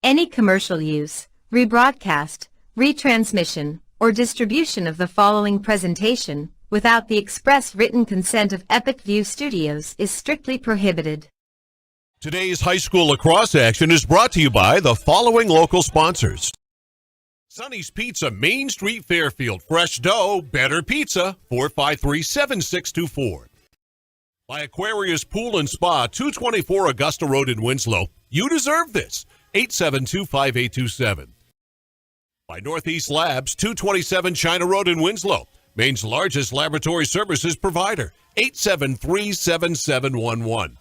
Any commercial use, rebroadcast, retransmission, or distribution of the following presentation without the express written consent of Epic View Studios is strictly prohibited. Today's high school lacrosse action is brought to you by the following local sponsors. Sonny's Pizza, Main Street, Fairfield. Fresh dough, better pizza, 453-7624. By Aquarius Pool and Spa, 224 Augusta Road in Winslow. You deserve this, 872-5827. By Northeast Labs, 227 China Road in Winslow. Maine's largest laboratory services provider, 873-7711.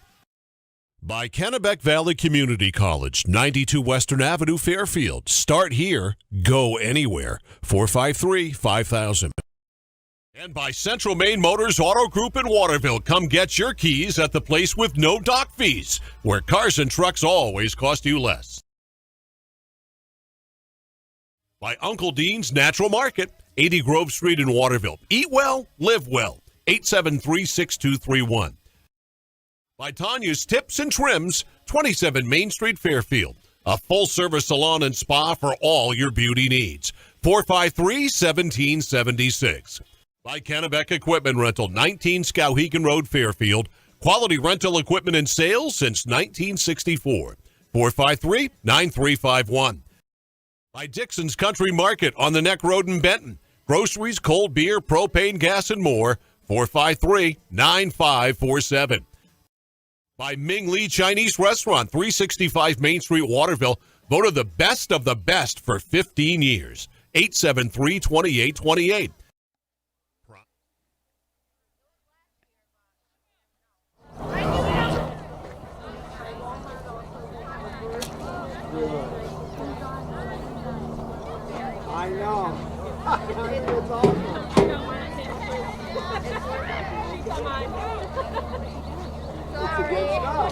By Kennebec Valley Community College, 92 Western Avenue, Fairfield. Start here, go anywhere, 453-5000. And by Central Maine Motors Auto Group in Waterville. Come get your keys at the place with no dock fees, where cars and trucks always cost you less. By Uncle Dean's Natural Market, 80 Grove Street in Waterville. Eat well, live well, 873-6231. By Tanya's Tips and Trims, 27 Main Street, Fairfield. A full-service salon and spa for all your beauty needs, 453-1776. By Kennebec Equipment Rental, 19 Skowhegan Road, Fairfield. Quality rental equipment and sales since 1964. 453-9351. By Dixon's Country Market on the Neck Road in Benton. Groceries, cold beer, propane, gas, and more. 453-9547. By Ming Lee Chinese Restaurant, 365 Main Street, Waterville. Voted the best of the best for 15 years. 873-2828. I know. It's awesome. It's a good stuff.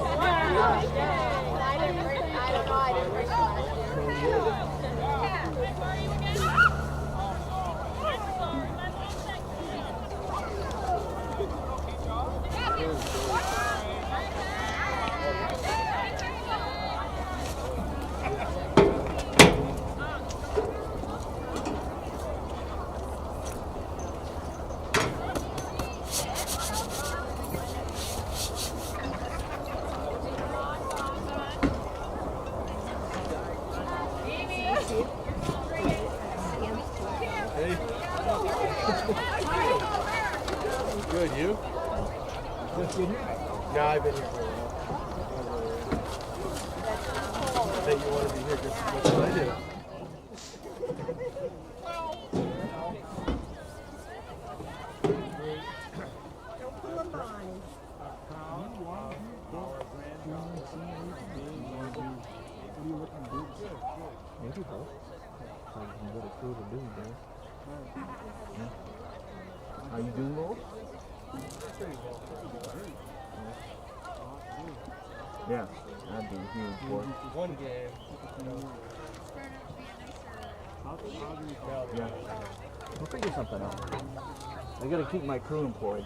Good, you? Just been here? Yeah, I've been here for a while. I think you want to be here just as much as I do. Don't pull them on. Maybe both. So you can go to school to do this. Are you doing more? Yeah, I'd be huge for one game. Yeah. We'll figure something out. I gotta keep my crew employed.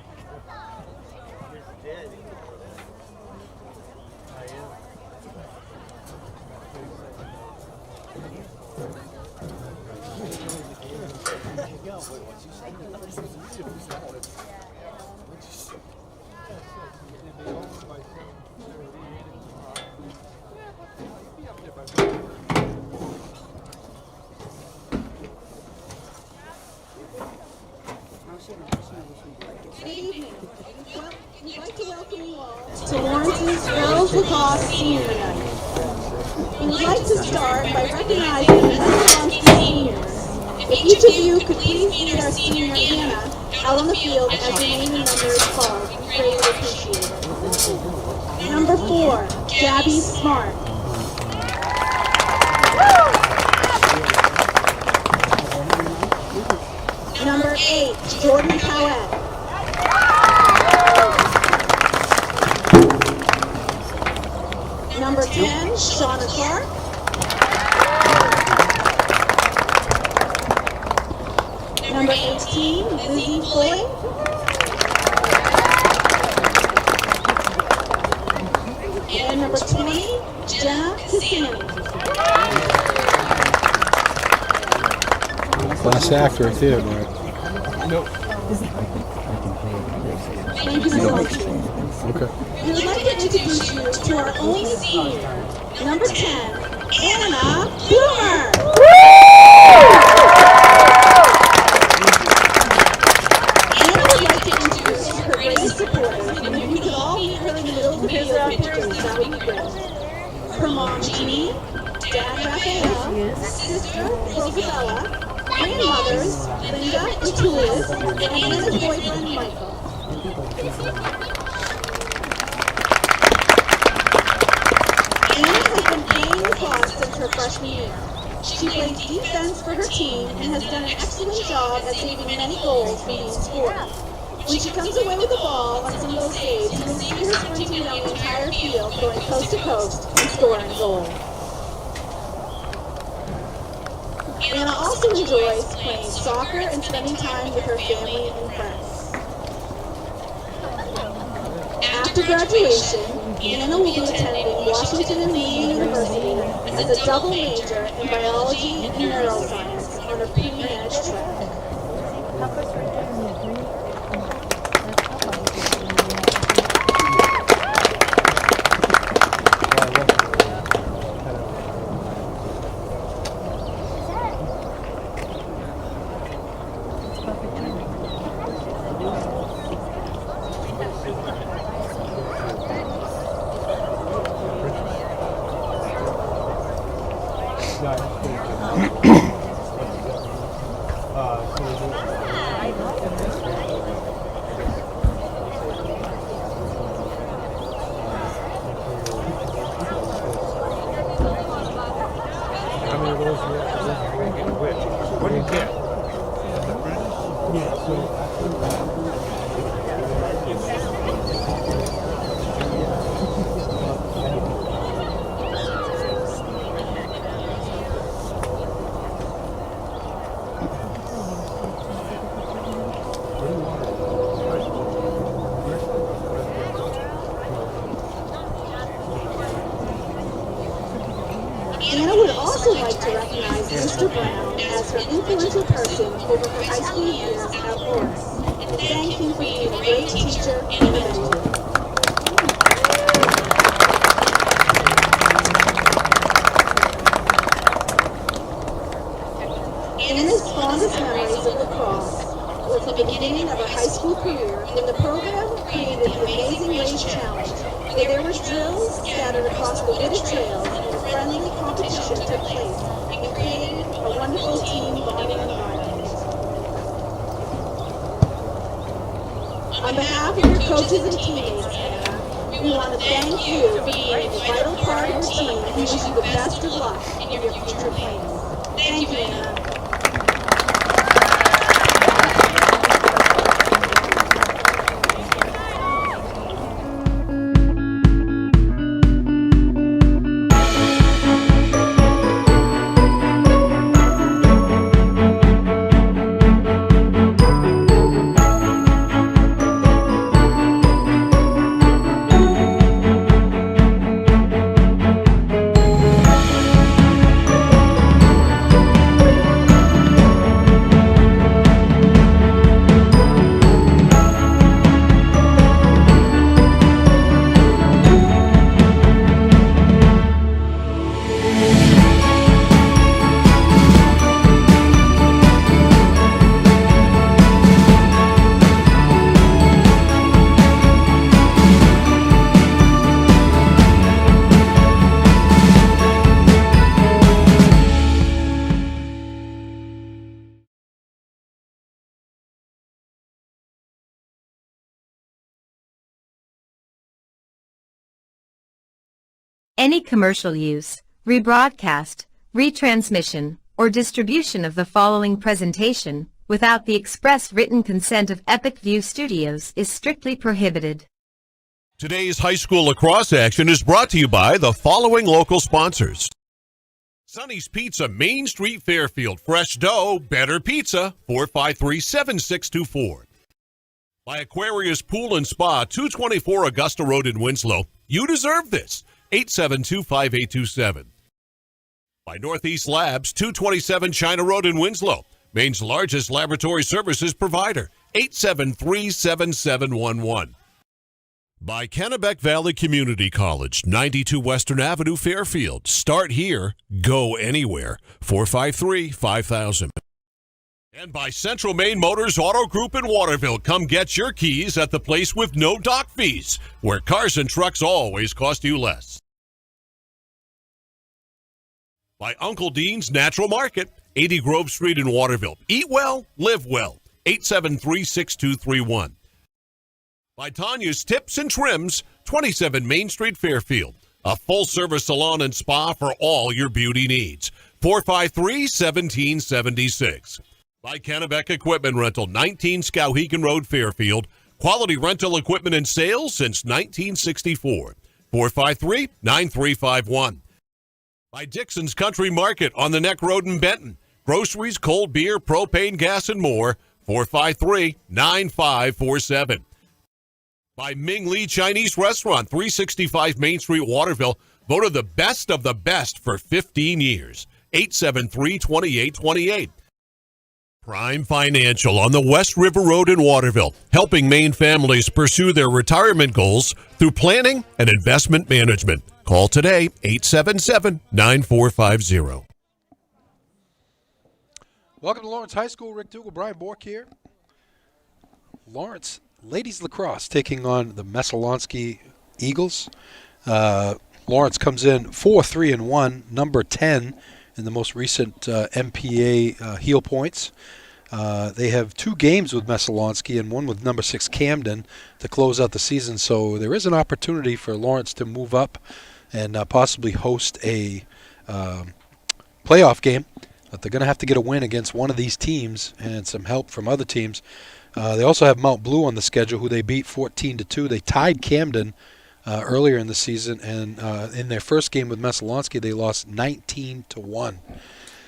Good evening. We'd like to welcome you all to Lawrence's Girls Lacrosse Senior Night. We would like to start by recognizing the monthly seniors. If each of you could please meet our senior Hannah out on the field as the name and number is called, we greatly appreciate it. Number 4, Gabby Smart. Number 8, Jordan Cowett. Number 10, Shauna Clark. Number 18, Lizzie Floyd. And number 20, Jenna Cassini. Class act right there, Mark. Thank you so much. Okay. We would like to introduce you to our only senior, number 10, Anna Boomer. Anna would like to introduce her greatest supporters, and if we could all meet her in the middle of the field pictures, that would be great. Her mom, Jeannie, dad, Raphael, sister, Rosabella, grandmothers, Linda and Julius, and Anna's boyfriend, Michael. Anna has been playing lacrosse since her freshman year. She plays defense for her team and has done an excellent job at saving many goals for being scored. When she comes away with the ball on some of those saves, you will see her sprinting down the entire field, going coast to coast and scoring a goal. Anna also enjoys playing soccer and spending time with her family and friends. After graduation, Anna will be attending Washington and Lee University as a double major in biology and neuroscience on a pre-managed track. How many of those what do you get? Yeah, so Anna would also like to recognize Mr. Brown as her influential person over her high school years at Horace, and thank him for being a great teacher and a mentor. Anna's fondest memories of lacrosse was the beginning of her high school career when the program created the Amazing Race Challenge, where there were drills scattered across the wooded trails and a friendly competition took place and created a wonderful team bonding environment. On behalf of your coaches and teammates, Anna, we want to thank you for being a vital part of your team and wish you the best of luck in your future plans. Thank you, Anna. Any commercial use, rebroadcast, retransmission, or distribution of the following presentation without the express written consent of Epic View Studios is strictly prohibited. Today's high school lacrosse action is brought to you by the following local sponsors. Sonny's Pizza, Main Street, Fairfield. Fresh dough, better pizza, 453-7624. By Aquarius Pool and Spa, 224 Augusta Road in Winslow. You deserve this, 872-5827. By Northeast Labs, 227 China Road in Winslow. Maine's largest laboratory services provider. 873-7711. By Kennebec Valley Community College, 92 Western Avenue, Fairfield. Start here, go anywhere. 453-5000. And by Central Maine Motors Auto Group in Waterville. Come get your keys at the place with no dock fees, where cars and trucks always cost you less. By Uncle Dean's Natural Market, 80 Grove Street in Waterville. Eat well, live well. 873-6231. By Tanya's Tips and Trims, 27 Main Street, Fairfield. A full-service salon and spa for all your beauty needs. 453-1776. By Kennebec Equipment Rental, 19 Skowhegan Road, Fairfield. Quality rental equipment and sales since 1964. 453-9351. By Dixon's Country Market on the Neck Road in Benton. Groceries, cold beer, propane, gas, and more. 453-9547. By Ming Lee Chinese Restaurant, 365 Main Street, Waterville. Voted the best of the best for 15 years. 873-2828. Prime Financial on the West River Road in Waterville, helping Maine families pursue their retirement goals through planning and investment management. Call today, 877-9450. Welcome to Lawrence High School. Rick Dugal, Brian Bork here. Lawrence ladies lacrosse taking on the Messalonsky Eagles. Lawrence comes in 4-3-1, number 10 in the most recent MPA heel points. They have 2 games with Messalonsky and one with number 6 Camden to close out the season. So there is an opportunity for Lawrence to move up and possibly host a playoff game. But they're going to have to get a win against one of these teams and some help from other teams. They also have Mount Blue on the schedule, who they beat 14-2. They tied Camden earlier in the season, and in their first game with Messalonsky, they lost 19-1.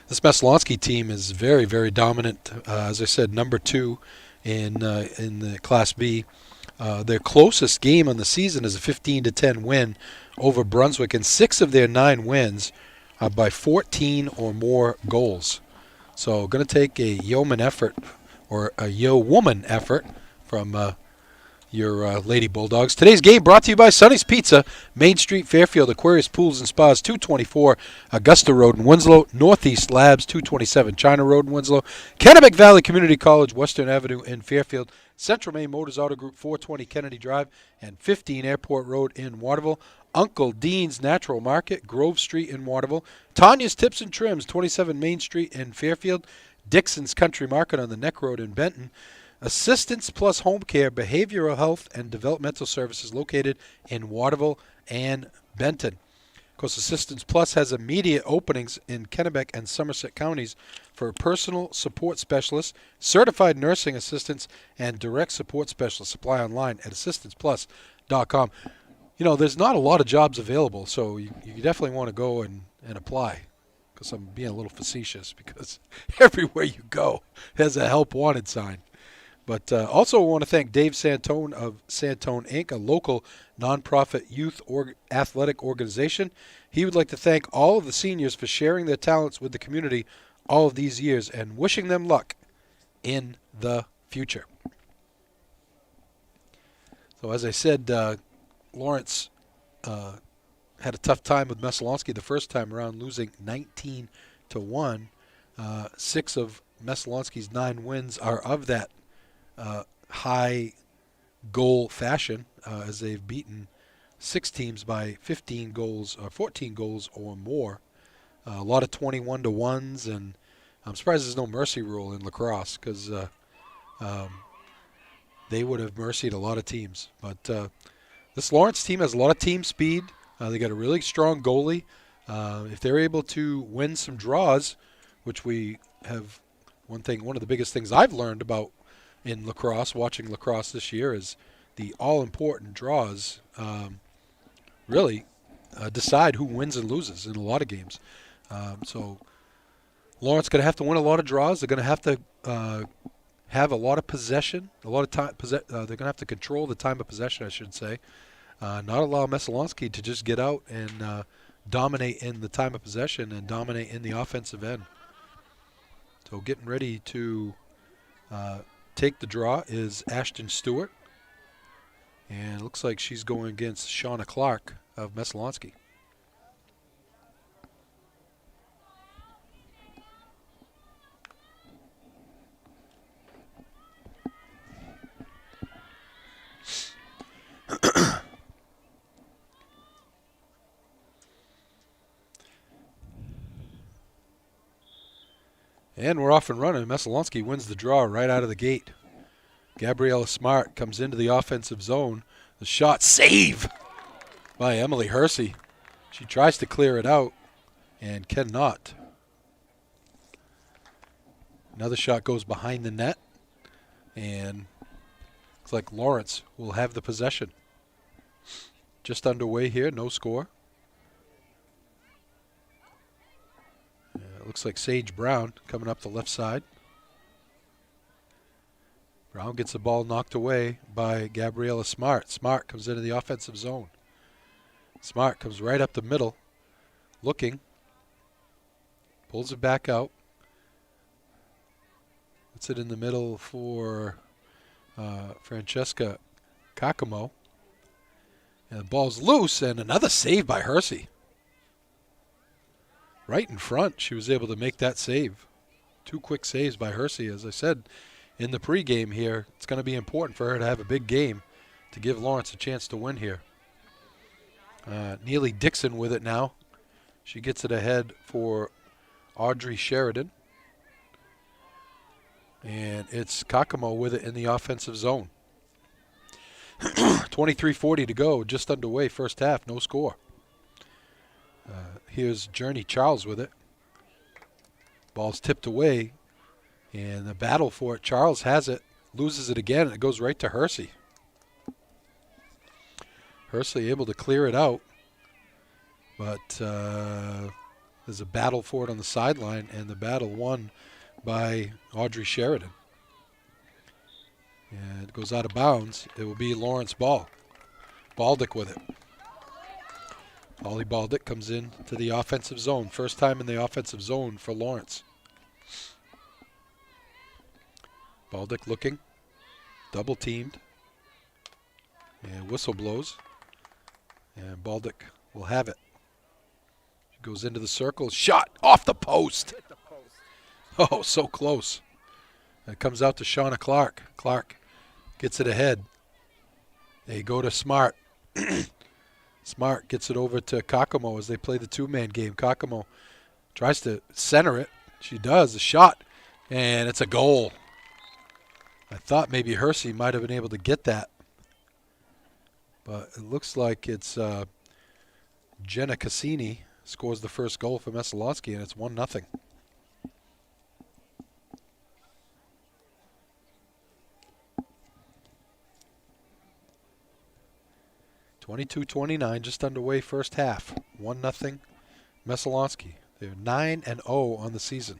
This Messalonsky team is very, very dominant. As I said, number 2 in the Class B. Their closest game on the season is a 15-10 win over Brunswick, and 6 of their 9 wins are by 14 or more goals. So going to take a yeoman effort, or a yo-woman effort, from your Lady Bulldogs. Today's game brought to you by Sonny's Pizza, Main Street, Fairfield, Aquarius Pools and Spas, 224 Augusta Road in Winslow, Northeast Labs, 227 China Road in Winslow, Kennebec Valley Community College, Western Avenue in Fairfield, Central Maine Motors Auto Group, 420 Kennedy Drive and 15 Airport Road in Waterville, Uncle Dean's Natural Market, Grove Street in Waterville, Tanya's Tips and Trims, 27 Main Street in Fairfield, Dixon's Country Market on the Neck Road in Benton, Assistance Plus Home Care, Behavioral Health and Developmental Services located in Waterville and Benton. Of course, Assistance Plus has immediate openings in Kennebec and Somerset counties for personal support specialists, certified nursing assistants, and direct support specialists. Apply online at assistanceplus.com. You know, there's not a lot of jobs available, so you definitely want to go and apply. Because I'm being a little facetious, because everywhere you go has a help wanted sign. But also want to thank Dave Santone of Santone Inc., a local nonprofit youth athletic organization. He would like to thank all of the seniors for sharing their talents with the community all of these years and wishing them luck in the future. So as I said, Lawrence had a tough time with Messalonsky the first time around, losing 19-1. 6 of Messalonsky's 9 wins are of that high goal fashion, as they've beaten 6 teams by 15 goals or 14 goals or more. A lot of 21-1s, and I'm surprised there's no mercy rule in lacrosse, because they would have mercied a lot of teams. But this Lawrence team has a lot of team speed. They got a really strong goalie. If they're able to win some draws, which we have, one of the biggest things I've learned about in lacrosse, watching lacrosse this year, is the all-important draws really decide who wins and loses in a lot of games. So Lawrence going to have to win a lot of draws. They're going to have to have a lot of possession, a lot of time. They're going to have to control the time of possession, I should say. Not allow Messalonsky to just get out and dominate in the time of possession and dominate in the offensive end. So getting ready to take the draw is Ashton Stewart. And it looks like she's going against Shauna Clark of Messalonskee. And we're off and running. Messalonskee wins the draw right out of the gate. Gabriella Smart comes into the offensive zone. The shot, save by Emily Hersey. She tries to clear it out and cannot. Another shot goes behind the net. And looks like Lawrence will have the possession. Just underway here, no score. Looks like Sage Brown coming up the left side. Brown gets the ball knocked away by Gabriella Smart. Smart comes into the offensive zone. Smart comes right up the middle, looking, pulls it back out. Puts it in the middle for Francesca Kakamo. And the ball's loose, and another save by Hersey. Right in front, she was able to make that save. 2 quick saves by Hersey. As I said in the pregame here, it's going to be important for her to have a big game to give Lawrence a chance to win here. Neely Dixon with it now. She gets it ahead for Audrey Sheridan. And it's Kakamo with it in the offensive zone. 23:40 to go, just underway, first half, no score. Here's Journey Charles with it. Ball's tipped away, and the battle for it. Charles has it, loses it again, and it goes right to Hersey. Hersey able to clear it out, but there's a battle for it on the sideline, and the battle won by Audrey Sheridan. And it goes out of bounds. It will be Lawrence ball. Baldick with it. Ollie Baldick comes in to the offensive zone. First time in the offensive zone for Lawrence. Baldick looking. Double teamed. And whistle blows. And Baldick will have it. She goes into the circle. Shot off the post. Oh, so close. It comes out to Shauna Clark. Clark gets it ahead. They go to Smart. Smart gets it over to Kakamo as they play the two-man game. Kakamo tries to center it. She does. A shot, and it's a goal. I thought maybe Hersey might have been able to get that. But it looks like it's Jenna Cassini scores the first goal for Messalonskee, and it's 1-0. (22:29), just underway first half. 1-0 Messalonskee. They're 9-0 on the season.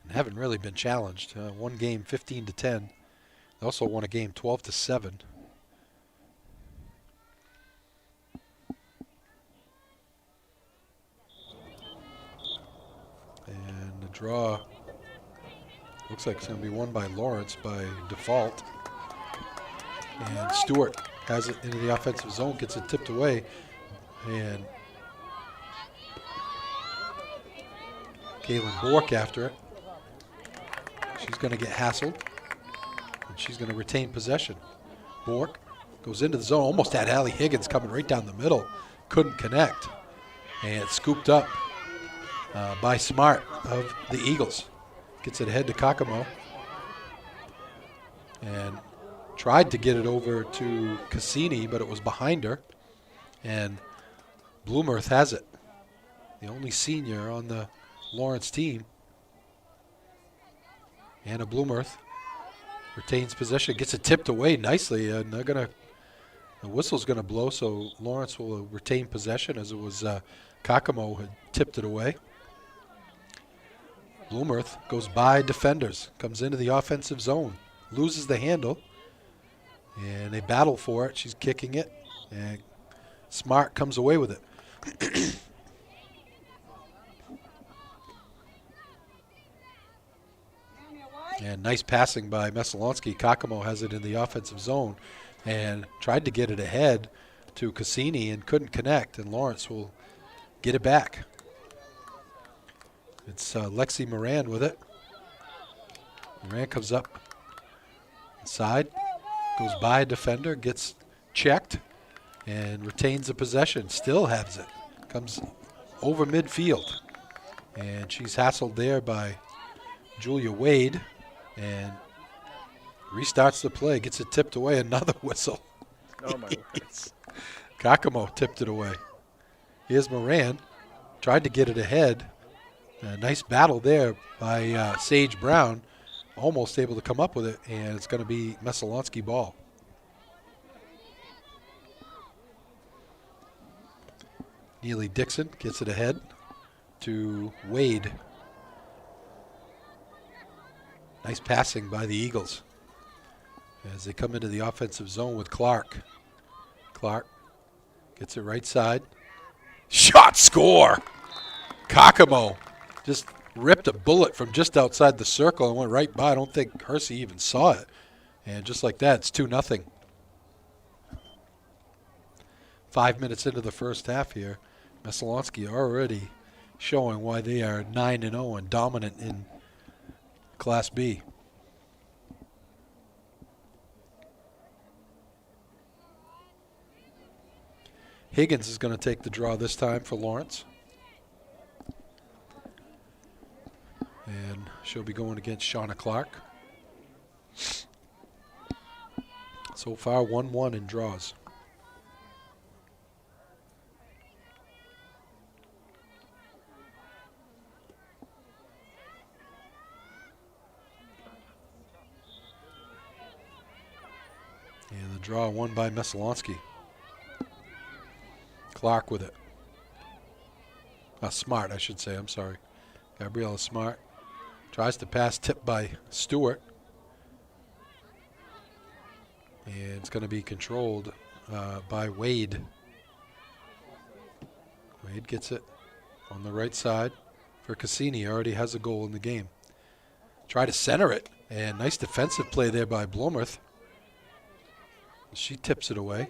And haven't really been challenged. One game 15-10. They also won a game 12-7. And the draw looks like it's going to be won by Lawrence by default. And Stewart has it into the offensive zone, gets it tipped away, and Kaylin Bork after it. She's going to get hassled, and she's going to retain possession. Bork goes into the zone, almost had Allie Higgins coming right down the middle, couldn't connect, and scooped up by Smart of the Eagles. Gets it ahead to Kakamo, and tried to get it over to Cassini, but it was behind her. And Bloomerth has it. The only senior on the Lawrence team. Anna Bloomerth retains possession, gets it tipped away nicely, and the whistle's gonna blow, so Lawrence will retain possession, as it was Kakamo had tipped it away. Bloomerth goes by defenders, comes into the offensive zone, loses the handle. And they battle for it. She's kicking it. And Smart comes away with it. And nice passing by Messalonsky. Kakamo has it in the offensive zone and tried to get it ahead to Cassini and couldn't connect, and Lawrence will get it back. It's Lexi Moran with it. Moran comes up inside, goes by a defender, gets checked, and retains the possession. Still has it. Comes over midfield. And she's hassled there by Julia Wade and restarts the play. Gets it tipped away. Another whistle. Oh, my word. Kakamo tipped it away. Here's Moran. Tried to get it ahead. A nice battle there by Sage Brown. Almost able to come up with it, and it's going to be Messalonsky ball. Neely Dixon gets it ahead to Wade. Nice passing by the Eagles as they come into the offensive zone with Clark. Clark gets it right side. Shot, score! Kakamo just ripped a bullet from just outside the circle and went right by. I don't think Hersey even saw it. And just like that, it's 2-0. 5 minutes into the first half here. Messalonsky already showing why they are 9-0 and dominant in Class B. Higgins is going to take the draw this time for Lawrence. And she'll be going against Shauna Clark. So far, 1-1 in draws. And the draw won by Messalonsky. Clark with it. Smart, I should say. I'm sorry. Gabriella Smart tries to pass, tipped by Stewart. And it's going to be controlled by Wade. Wade gets it on the right side for Cassini. Already has a goal in the game. Try to center it. And nice defensive play there by Blomworth. She tips it away.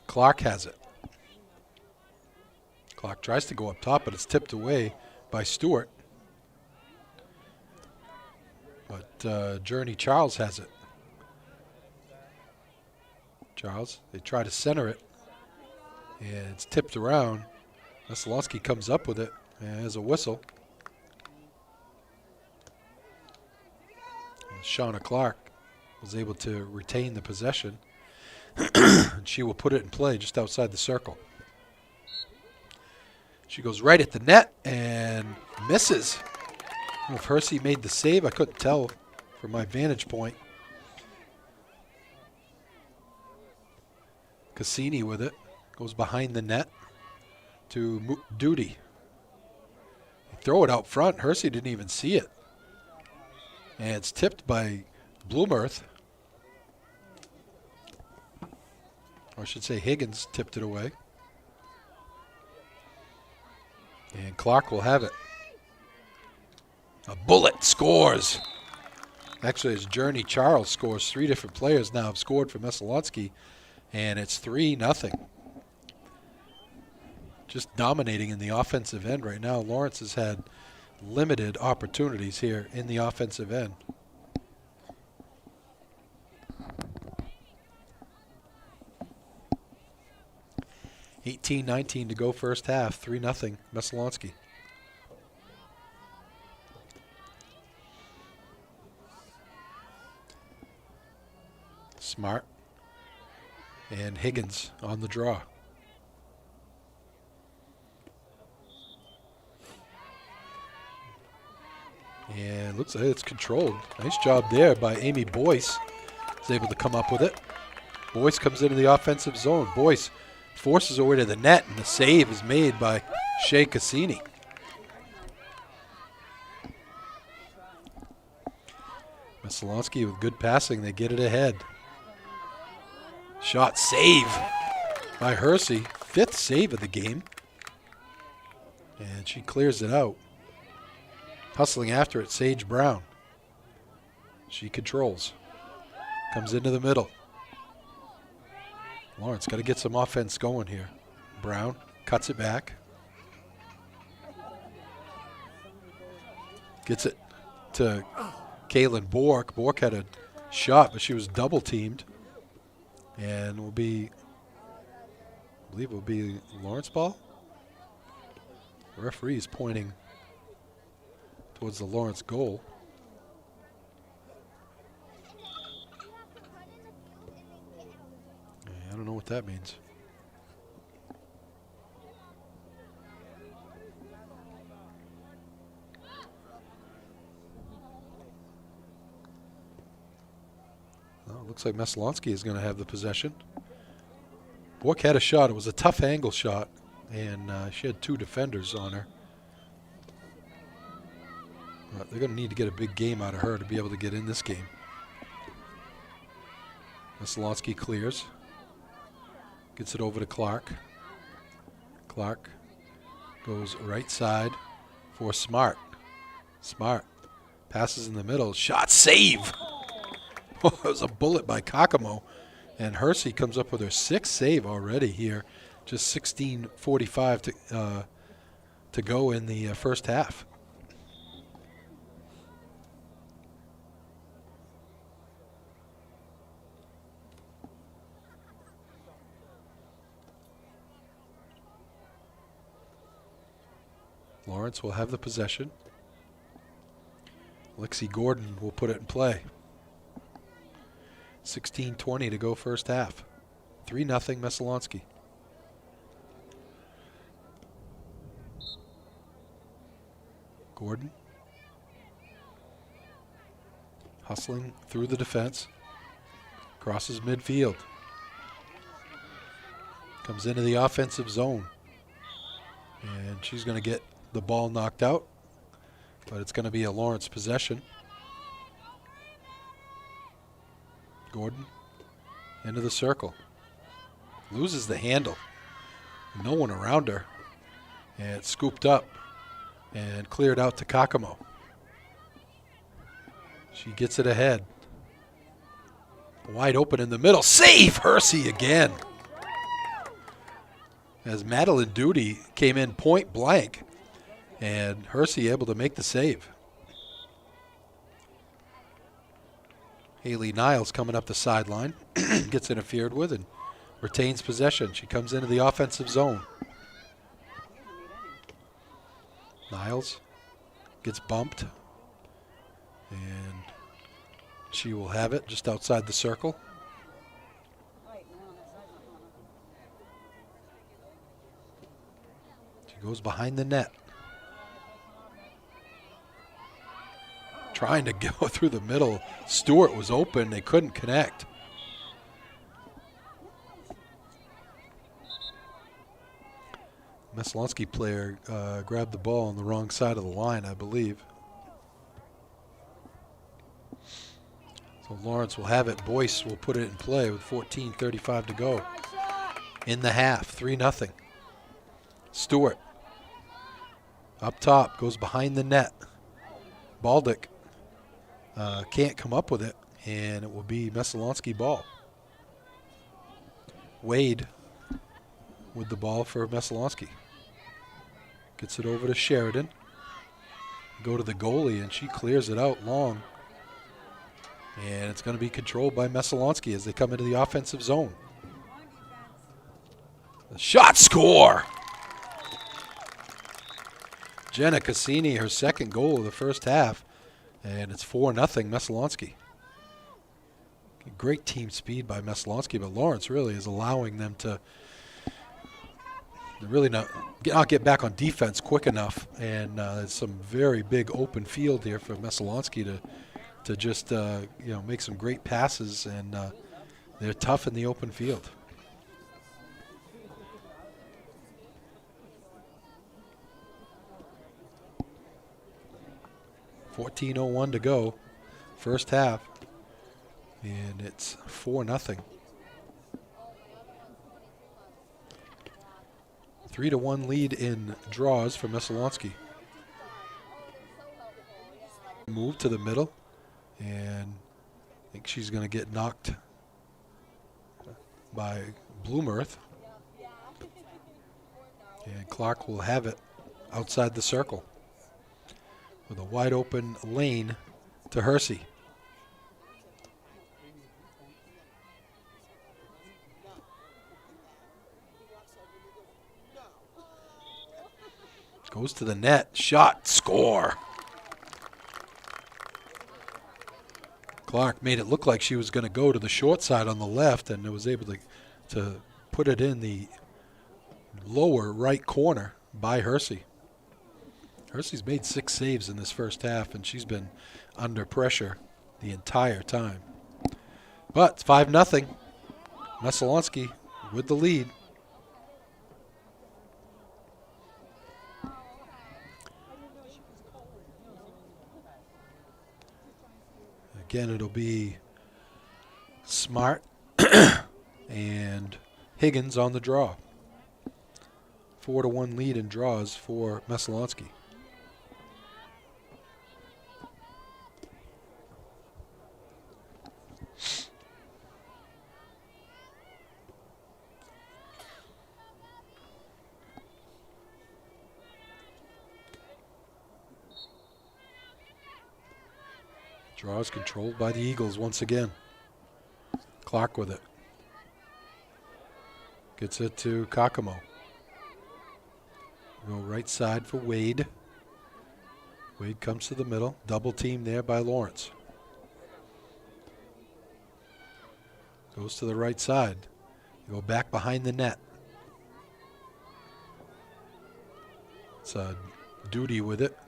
Clark has it. Clark tries to go up top, but it's tipped away by Stewart. But Journey Charles has it. Charles, they try to center it, and it's tipped around. Messalonsky comes up with it and has a whistle. And Shauna Clark was able to retain the possession. And she will put it in play just outside the circle. She goes right at the net and misses. I don't know if Hersey made the save. I couldn't tell from my vantage point. Cassini with it. Goes behind the net to Duty. They throw it out front. Hersey didn't even see it. And it's tipped by Bloomerth. Or I should say Higgins tipped it away. And Clark will have it. A bullet scores. Actually, it's Journey Charles scores. 3 different players now have scored for Messalonsky, and it's 3-0. Just dominating in the offensive end right now. Lawrence has had limited opportunities here in the offensive end. 18-19 to go first half. 3-0 Messalonsky. Smart and Higgins on the draw. And looks like it's controlled. Nice job there by Amy Boyce. Is able to come up with it. Boyce comes into the offensive zone. Boyce forces her way to the net, and the save is made by Shea Cassini. Messalonsky with good passing. They get it ahead. Shot save by Hersey. 5th save of the game. And she clears it out. Hustling after it, Sage Brown. She controls. Comes into the middle. Lawrence got to get some offense going here. Brown cuts it back. Gets it to Caitlin Bork. Bork had a shot, but she was double teamed. And will be, I believe it will be Lawrence ball. The referee is pointing towards the Lawrence goal. I don't know what that means. Well, it looks like Mesolonsky is going to have the possession. Bork had a shot. It was a tough angle shot, and she had two defenders on her. But they're going to need to get a big game out of her to be able to get in this game. Mesolonsky clears. Gets it over to Clark. Clark goes right side for Smart. Smart passes in the middle. Shot, save! It was a bullet by Kakamo. And Hersey comes up with her sixth save already here. Just 16:45 to go in the first half. Lawrence will have the possession. Lexi Gordon will put it in play. 16:20 to go first half. 3-0 Mesolonsky. Gordon hustling through the defense. Crosses midfield. Comes into the offensive zone. And she's going to get the ball knocked out, but it's going to be a Lawrence possession. Gordon into the circle. Loses the handle. No one around her. And it's scooped up and cleared out to Kakamo. She gets it ahead. Wide open in the middle. Save! Hersey again. As Madeline Duty came in point blank, and Hersey able to make the save. Haley Niles coming up the sideline, gets interfered with and retains possession. She comes into the offensive zone. Niles gets bumped, and she will have it just outside the circle. She goes behind the net. Trying to go through the middle. Stewart was open. They couldn't connect. Mesolonsky player grabbed the ball on the wrong side of the line, I believe. So Lawrence will have it. Boyce will put it in play with 14:35 to go. In the half, 3-0. Stewart up top, goes behind the net. Baldick can't come up with it, and it will be Mesolonsky ball. Wade with the ball for Mesolonsky. Gets it over to Sheridan. Go to the goalie, and she clears it out long. And it's going to be controlled by Mesolonsky as they come into the offensive zone. The shot, score! Jenna Cassini, her second goal of the first half. And it's 4-0 Mesolonsky. Great team speed by Mesolonsky, but Lawrence really is allowing them to really not get back on defense quick enough. And there's some very big open field here for Mesolonsky to just make some great passes, and they're tough in the open field. .14:01 to go, first half, and it's 4-0. 3-1 lead in draws for Mesolonsky. Move to the middle. And I think she's going to get knocked by Bloomerth. And Clark will have it outside the circle with a wide open lane to Hersey. Goes to the net, shot, score. Clark made it look like she was going to go to the short side on the left and was able to put it in the lower right corner by Hersey. Hersey's made 6 saves in this first half, and she's been under pressure the entire time. But it's 5-0. Messalonsky with the lead. Again, it'll be Smart and Higgins on the draw. 4-1 lead in draws for Messalonsky. Draws controlled by the Eagles once again. Clark with it. Gets it to Kakamo. Go right side for Wade. Wade comes to the middle. Double team there by Lawrence. Goes to the right side. Go back behind the net. It's a Duty with it.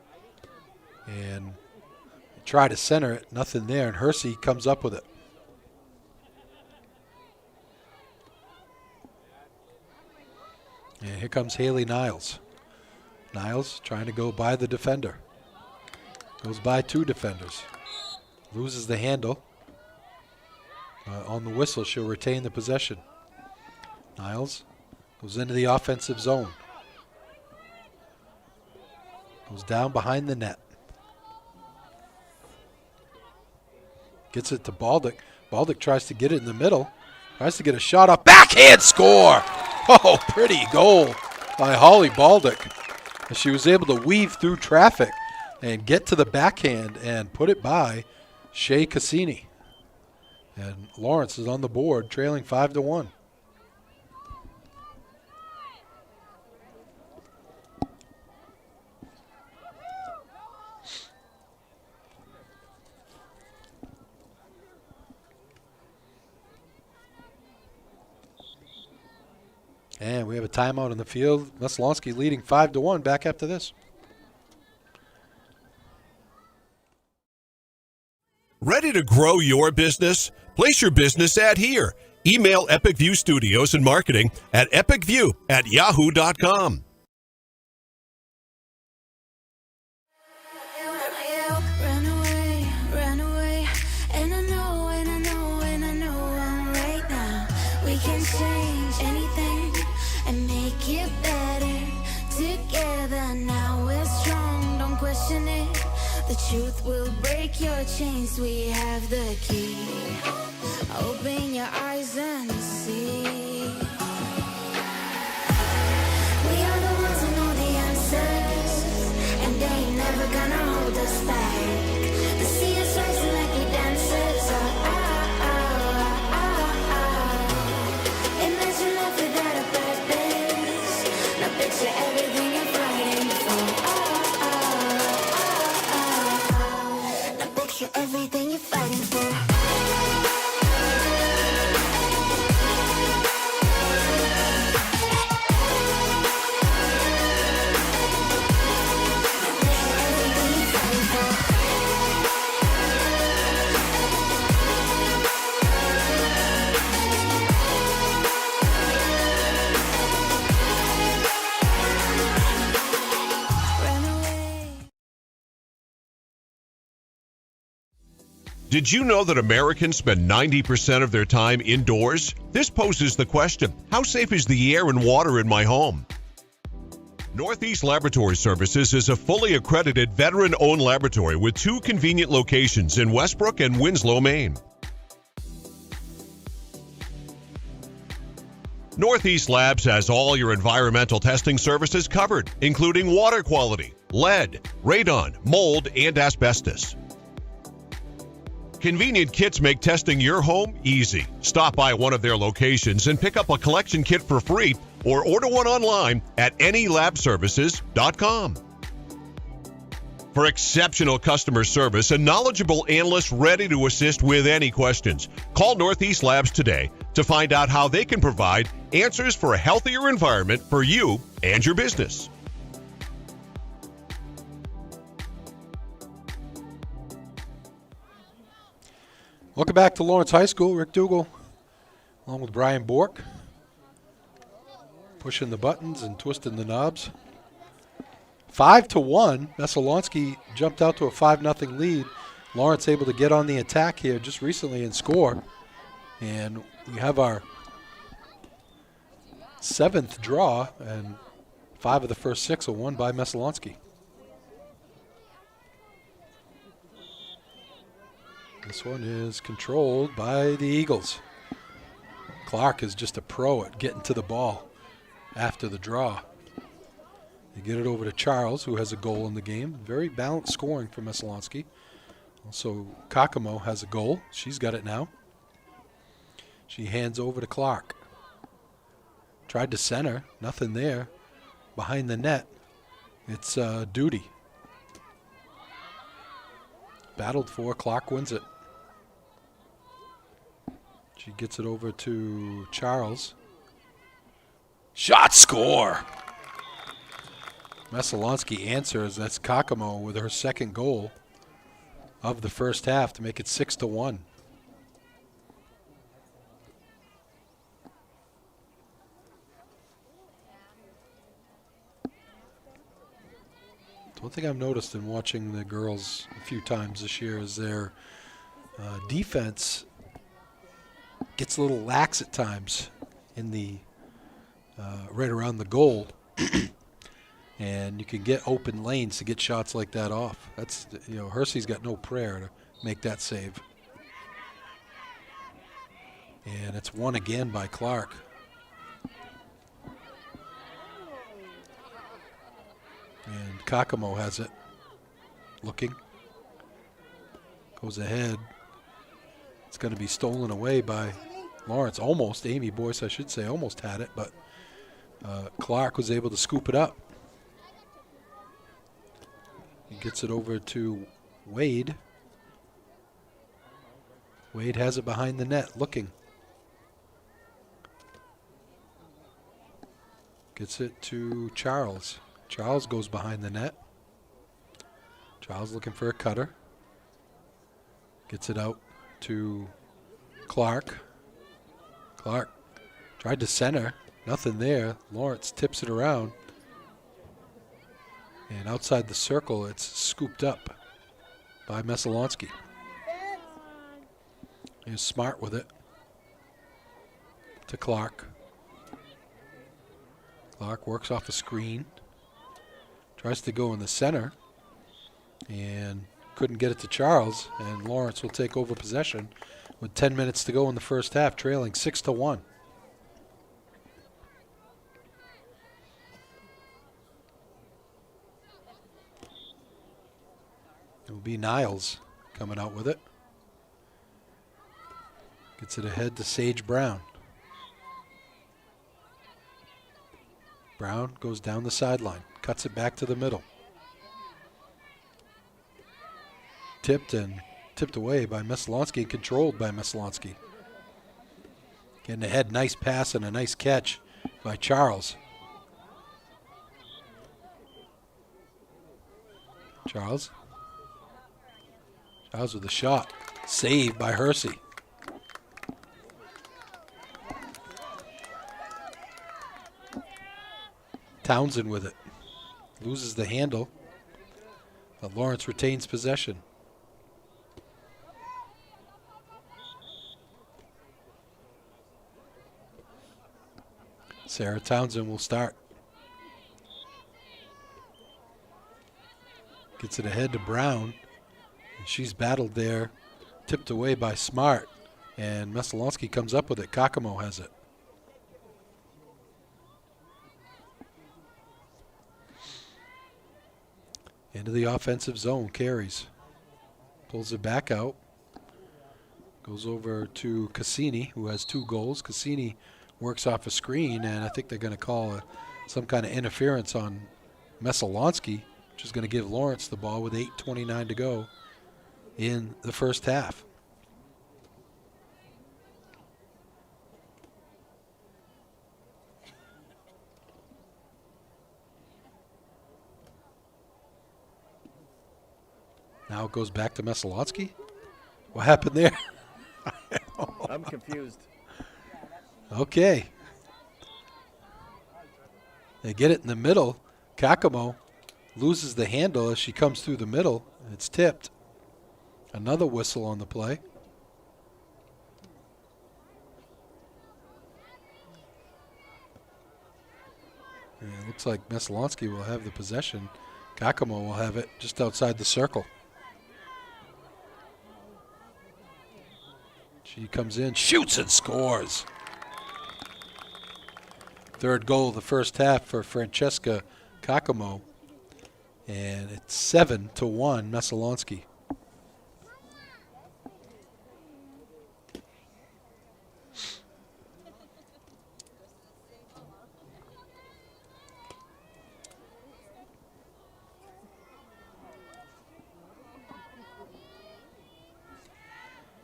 And try to center it. Nothing there. And Hersey comes up with it. And here comes Haley Niles. Niles trying to go by the defender. Goes by 2 defenders. Loses the handle. On the whistle, she'll retain the possession. Niles goes into the offensive zone. Goes down behind the net. Gets it to Baldick. Baldick tries to get it in the middle. Tries to get a shot up. Backhand score! Oh, pretty goal by Holly Baldick. She was able to weave through traffic and get to the backhand and put it by Shea Cassini. And Lawrence is on the board, trailing 5-1. And we have a timeout in the field. Messalonsky leading 5-1. Back after this. Ready to grow your business? Place your business ad here. Email Epic View Studios and Marketing at epicview@yahoo.com. Run away, and I know I'm right now. We can change anything and make it better together. Now we're strong, don't question it. The truth will break your chains. We have the key. Open your eyes and see. We are the ones who know the answers, and they ain't never gonna hold us back. The sea is rising like we dancers. Imagine life without a purpose. Now picture everything you're fighting for. Now picture everything you're fighting for. Did you know that Americans spend 90% of their time indoors? This poses the question, how safe is the air and water in my home? Northeast Laboratory Services is a fully accredited veteran-owned laboratory with 2 convenient locations in Westbrook and Winslow, Maine. Northeast Labs has all your environmental testing services covered, including water quality, lead, radon, mold, and asbestos. Convenient kits make testing your home easy. Stop by one of their locations and pick up a collection kit for free or order one online at anylabservices.com. For exceptional customer service and knowledgeable analysts ready to assist with any questions, call Northeast Labs today to find out how they can provide answers for a healthier environment for you and your business. Welcome back to Lawrence High School. Rick Dougal, along with Brian Bork, pushing the buttons and twisting the knobs. 5-1. Messalonsky jumped out to a 5-0 lead. Lawrence able to get on the attack here just recently and score. And we have our 7th draw, and 5 of the first 6 are won by Messalonsky. This one is controlled by the Eagles. Clark is just a pro at getting to the ball after the draw. They get it over to Charles, who has a goal in the game. Very balanced scoring for Messalonsky. Also, Kakamo has a goal. She's got it now. She hands over to Clark. Tried to center. Nothing there. Behind the net, it's Duty. Battled for. Clark wins it. She gets it over to Charles. Shot, score! Messalonsky answers. That's Kakamo with her 2nd goal of the first half to make it 6-1. One thing I've noticed in watching the girls a few times this year is their defense gets a little lax at times in the right around the goal, and you can get open lanes to get shots like that off. That's, you know, Hersey's got no prayer to make that save. And it's won again by Clark. And Kakamo has it. Looking. Goes ahead. It's going to be stolen away by Lawrence. Almost. Amy Boyce, I should say, almost had it, but Clark was able to scoop it up. He gets it over to Wade. Wade has it behind the net, looking. Gets it to Charles. Charles goes behind the net. Charles looking for a cutter. Gets it out to Clark. Clark tried to center. Nothing there. Lawrence tips it around. And outside the circle, it's scooped up by Messalonsky. He's smart with it. To Clark. Clark works off the screen. Tries to go in the center. And couldn't get it to Charles. And Lawrence will take over possession with 10 minutes to go in the first half, trailing 6-1. It will be Niles coming out with it. Gets it ahead to Sage Brown. Brown goes down the sideline, cuts it back to the middle. Tipped away by Messalonsky and controlled by Messalonsky. Getting ahead, nice pass and a nice catch by Charles. Charles with a shot. Saved by Hersey. Townsend with it. Loses the handle. But Lawrence retains possession. Sarah Townsend will start. Gets it ahead to Brown. And she's battled there, tipped away by Smart. And Messalonsky comes up with it. Kakamo has it. Into the offensive zone, carries. Pulls it back out. Goes over to Cassini, who has 2 goals. Cassini works off a screen, and I think they're going to call some kind of interference on Messalonsky, which is going to give Lawrence the ball with 8:29 to go in the first half. Now it goes back to Messalonsky. What happened there? I'm confused. Okay. They get it in the middle. Kakamo loses the handle as she comes through the middle. It's tipped. Another whistle on the play. And it looks like Messalonsky will have the possession. Kakamo will have it just outside the circle. She comes in, shoots and scores. Third goal of the first half for Francesca Kakamo. And it's 7-1 Messalonsky.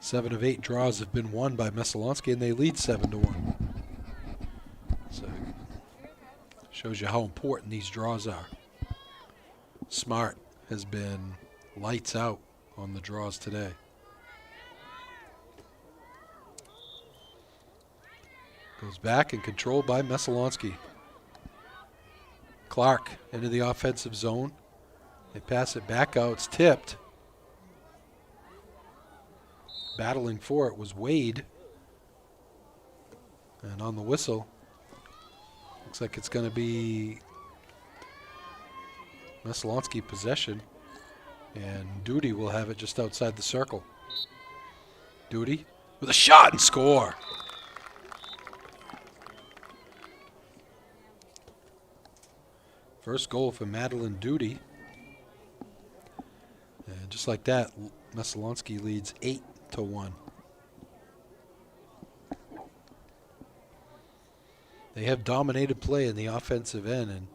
Seven of 8 draws have been won by Messalonsky, and they lead 7-1. So shows you how important these draws are. Smart has been lights out on the draws today. Goes back and controlled by Messalonsky. Clark into the offensive zone. They pass it back out. It's tipped. Battling for it was Wade. And on the whistle, looks like it's going to be Messalonsky possession. And Duty will have it just outside the circle. Duty with a shot and score. First goal for Madeline Duty. And just like that, Messalonsky leads 8-1. They have dominated play in the offensive end, and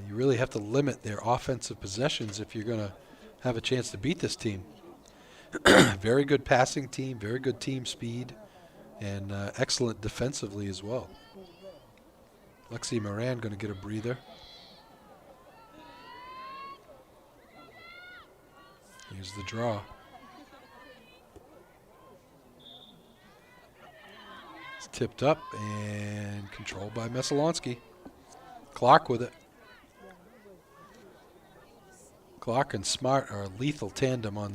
you really have to limit their offensive possessions if you're going to have a chance to beat this team. Very good passing team, very good team speed, and excellent defensively as well. Lexi Moran going to get a breather. Here's the draw. It's tipped up and controlled by Messalonsky. Clark with it. Clark and Smart are a lethal tandem on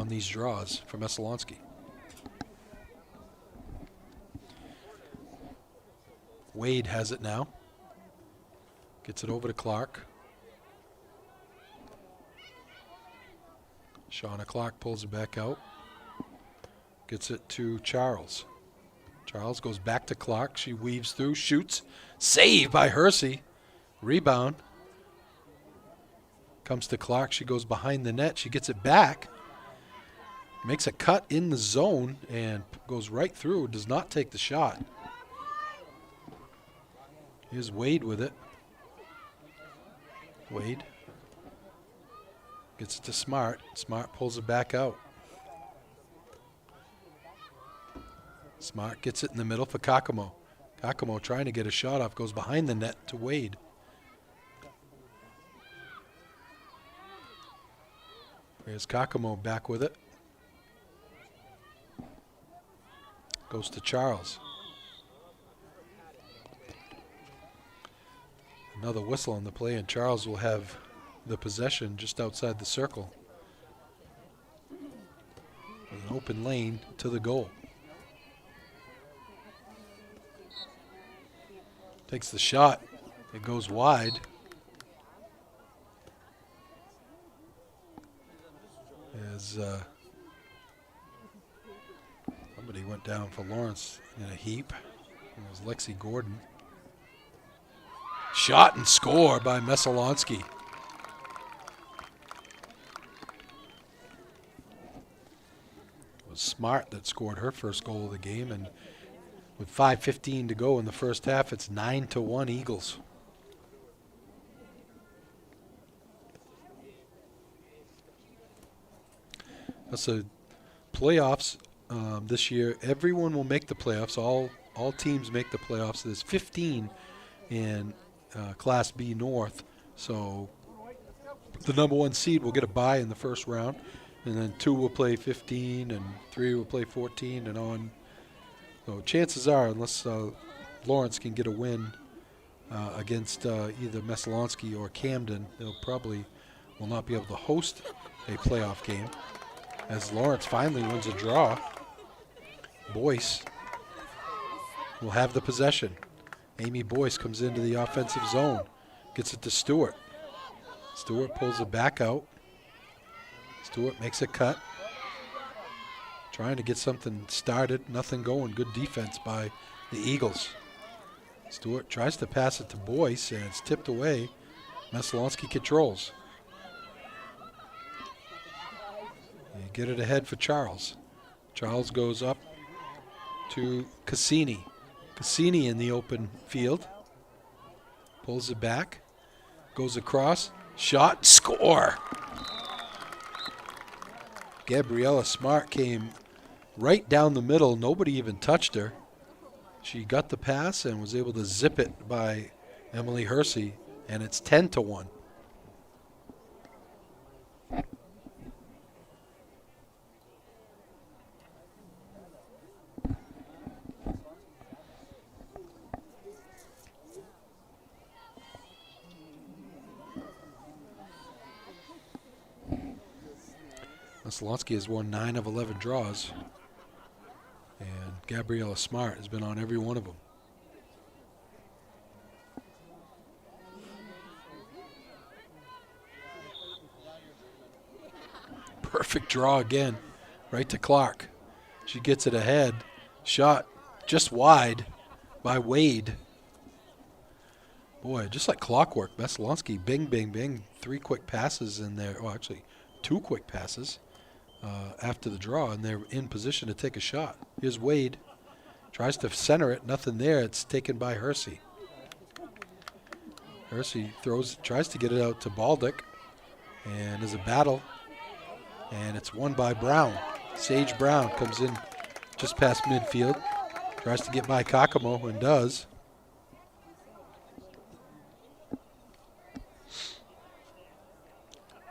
these draws for Messalonsky. Wade has it now. Gets it over to Clark. Shauna Clark pulls it back out. Gets it to Charles. Charles goes back to Clark. She weaves through, shoots. Save by Hersey. Rebound. Comes to Clark. She goes behind the net. She gets it back. Makes a cut in the zone and goes right through. Does not take the shot. Here's Wade with it. Wade. Gets it to Smart. Smart pulls it back out. Smart gets it in the middle for Kakamo. Kakamo trying to get a shot off. Goes behind the net to Wade. Here's Kakamo back with it. Goes to Charles. Another whistle on the play, and Charles will have the possession just outside the circle. With an open lane to the goal. Takes the shot. It goes wide. as somebody went down for Lawrence in a heap. It was Lexi Gordon. Shot and score by Mesolonsky. It was Smart that scored her first goal of the game, and with 5:15 to go in the first half, it's 9-1 Eagles. So playoffs this year, everyone will make the playoffs. All teams make the playoffs. There's 15 in Class B North. So the number 1 seed will get a bye in the first round, and then 2 will play 15, and 3 will play 14, and on. So chances are, unless Lawrence can get a win against either Mesolonsky or Camden, they'll probably will not be able to host a playoff game. As Lawrence finally wins a draw, Boyce will have the possession. Amy Boyce comes into the offensive zone, gets it to Stewart. Stewart pulls it back out. Stewart makes a cut. Trying to get something started, nothing going. Good defense by the Eagles. Stewart tries to pass it to Boyce, and it's tipped away. Mesolonsky controls. They get it ahead for Charles. Charles goes up to Cassini. Cassini in the open field. Pulls it back. Goes across. Shot. Score! Gabriella Smart came right down the middle. Nobody even touched her. She got the pass and was able to zip it by Emily Hersey, and it's 10-1. Mesolonsky has won 9 of 11 draws, and Gabriella Smart has been on every one of them. Perfect draw again, right to Clark. She gets it ahead. Shot just wide by Wade. Boy, just like clockwork, Mesolonsky, bing, bing, bing. 3 quick passes in there. Oh, actually, 2 quick passes. After the draw, and they're in position to take a shot. Here's Wade. Tries to center it. Nothing there. It's taken by Hersey. Hersey tries to get it out to Baldick. And there's a battle. And it's won by Brown. Sage Brown comes in just past midfield. Tries to get by Kakamo and does.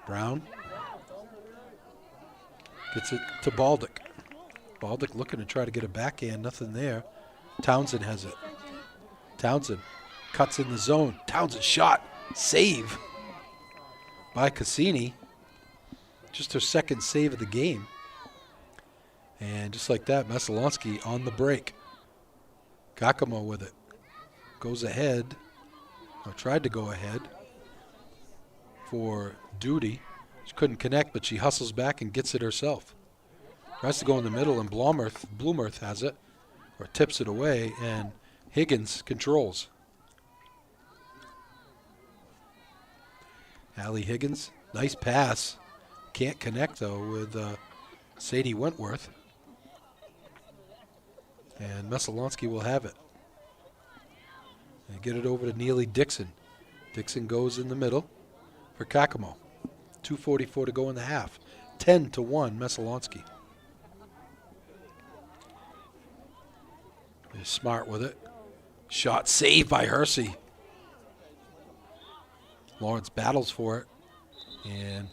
Brown gets it to Baldick. Baldick looking to try to get a backhand. Nothing there. Townsend has it. Townsend cuts in the zone. Townsend shot. Save by Cassini. Just her second save of the game. And just like that, Mesolonsky on the break. Kakamo with it. Goes ahead. Or tried to go ahead for duty. She couldn't connect, but she hustles back and gets it herself. Tries to go in the middle, and Bloomerth has it, or tips it away, and Higgins controls. Allie Higgins, nice pass. Can't connect, though, with Sadie Wentworth. And Mesolonsky will have it. And get it over to Neely Dixon. Dixon goes in the middle for Kakamo. 2:44 to go in the half. 10-1 Mesolonsky. They're Smart with it. Shot saved by Hersey. Lawrence battles for it. And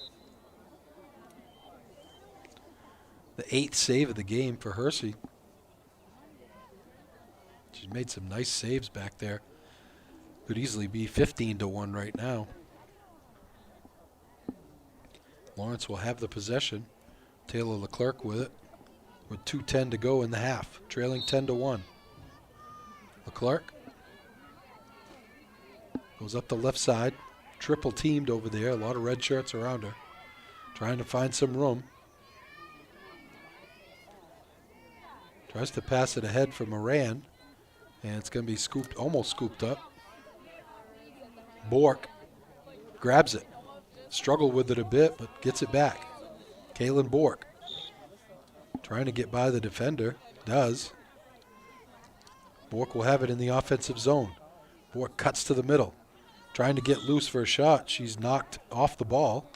the 8th save of the game for Hersey. She's made some nice saves back there. Could easily be 15-1 right now. Lawrence will have the possession. Taylor Leclerc with it, with 2:10 to go in the half, trailing 10-1. Leclerc goes up the left side, triple teamed over there. A lot of red shirts around her, trying to find some room. Tries to pass it ahead for Moran, and it's going to be scooped, almost scooped up. Bork grabs it. Struggled with it a bit, but gets it back. Kaylin Bork trying to get by the defender. Does. Bork will have it in the offensive zone. Bork cuts to the middle. Trying to get loose for a shot. She's knocked off the ball.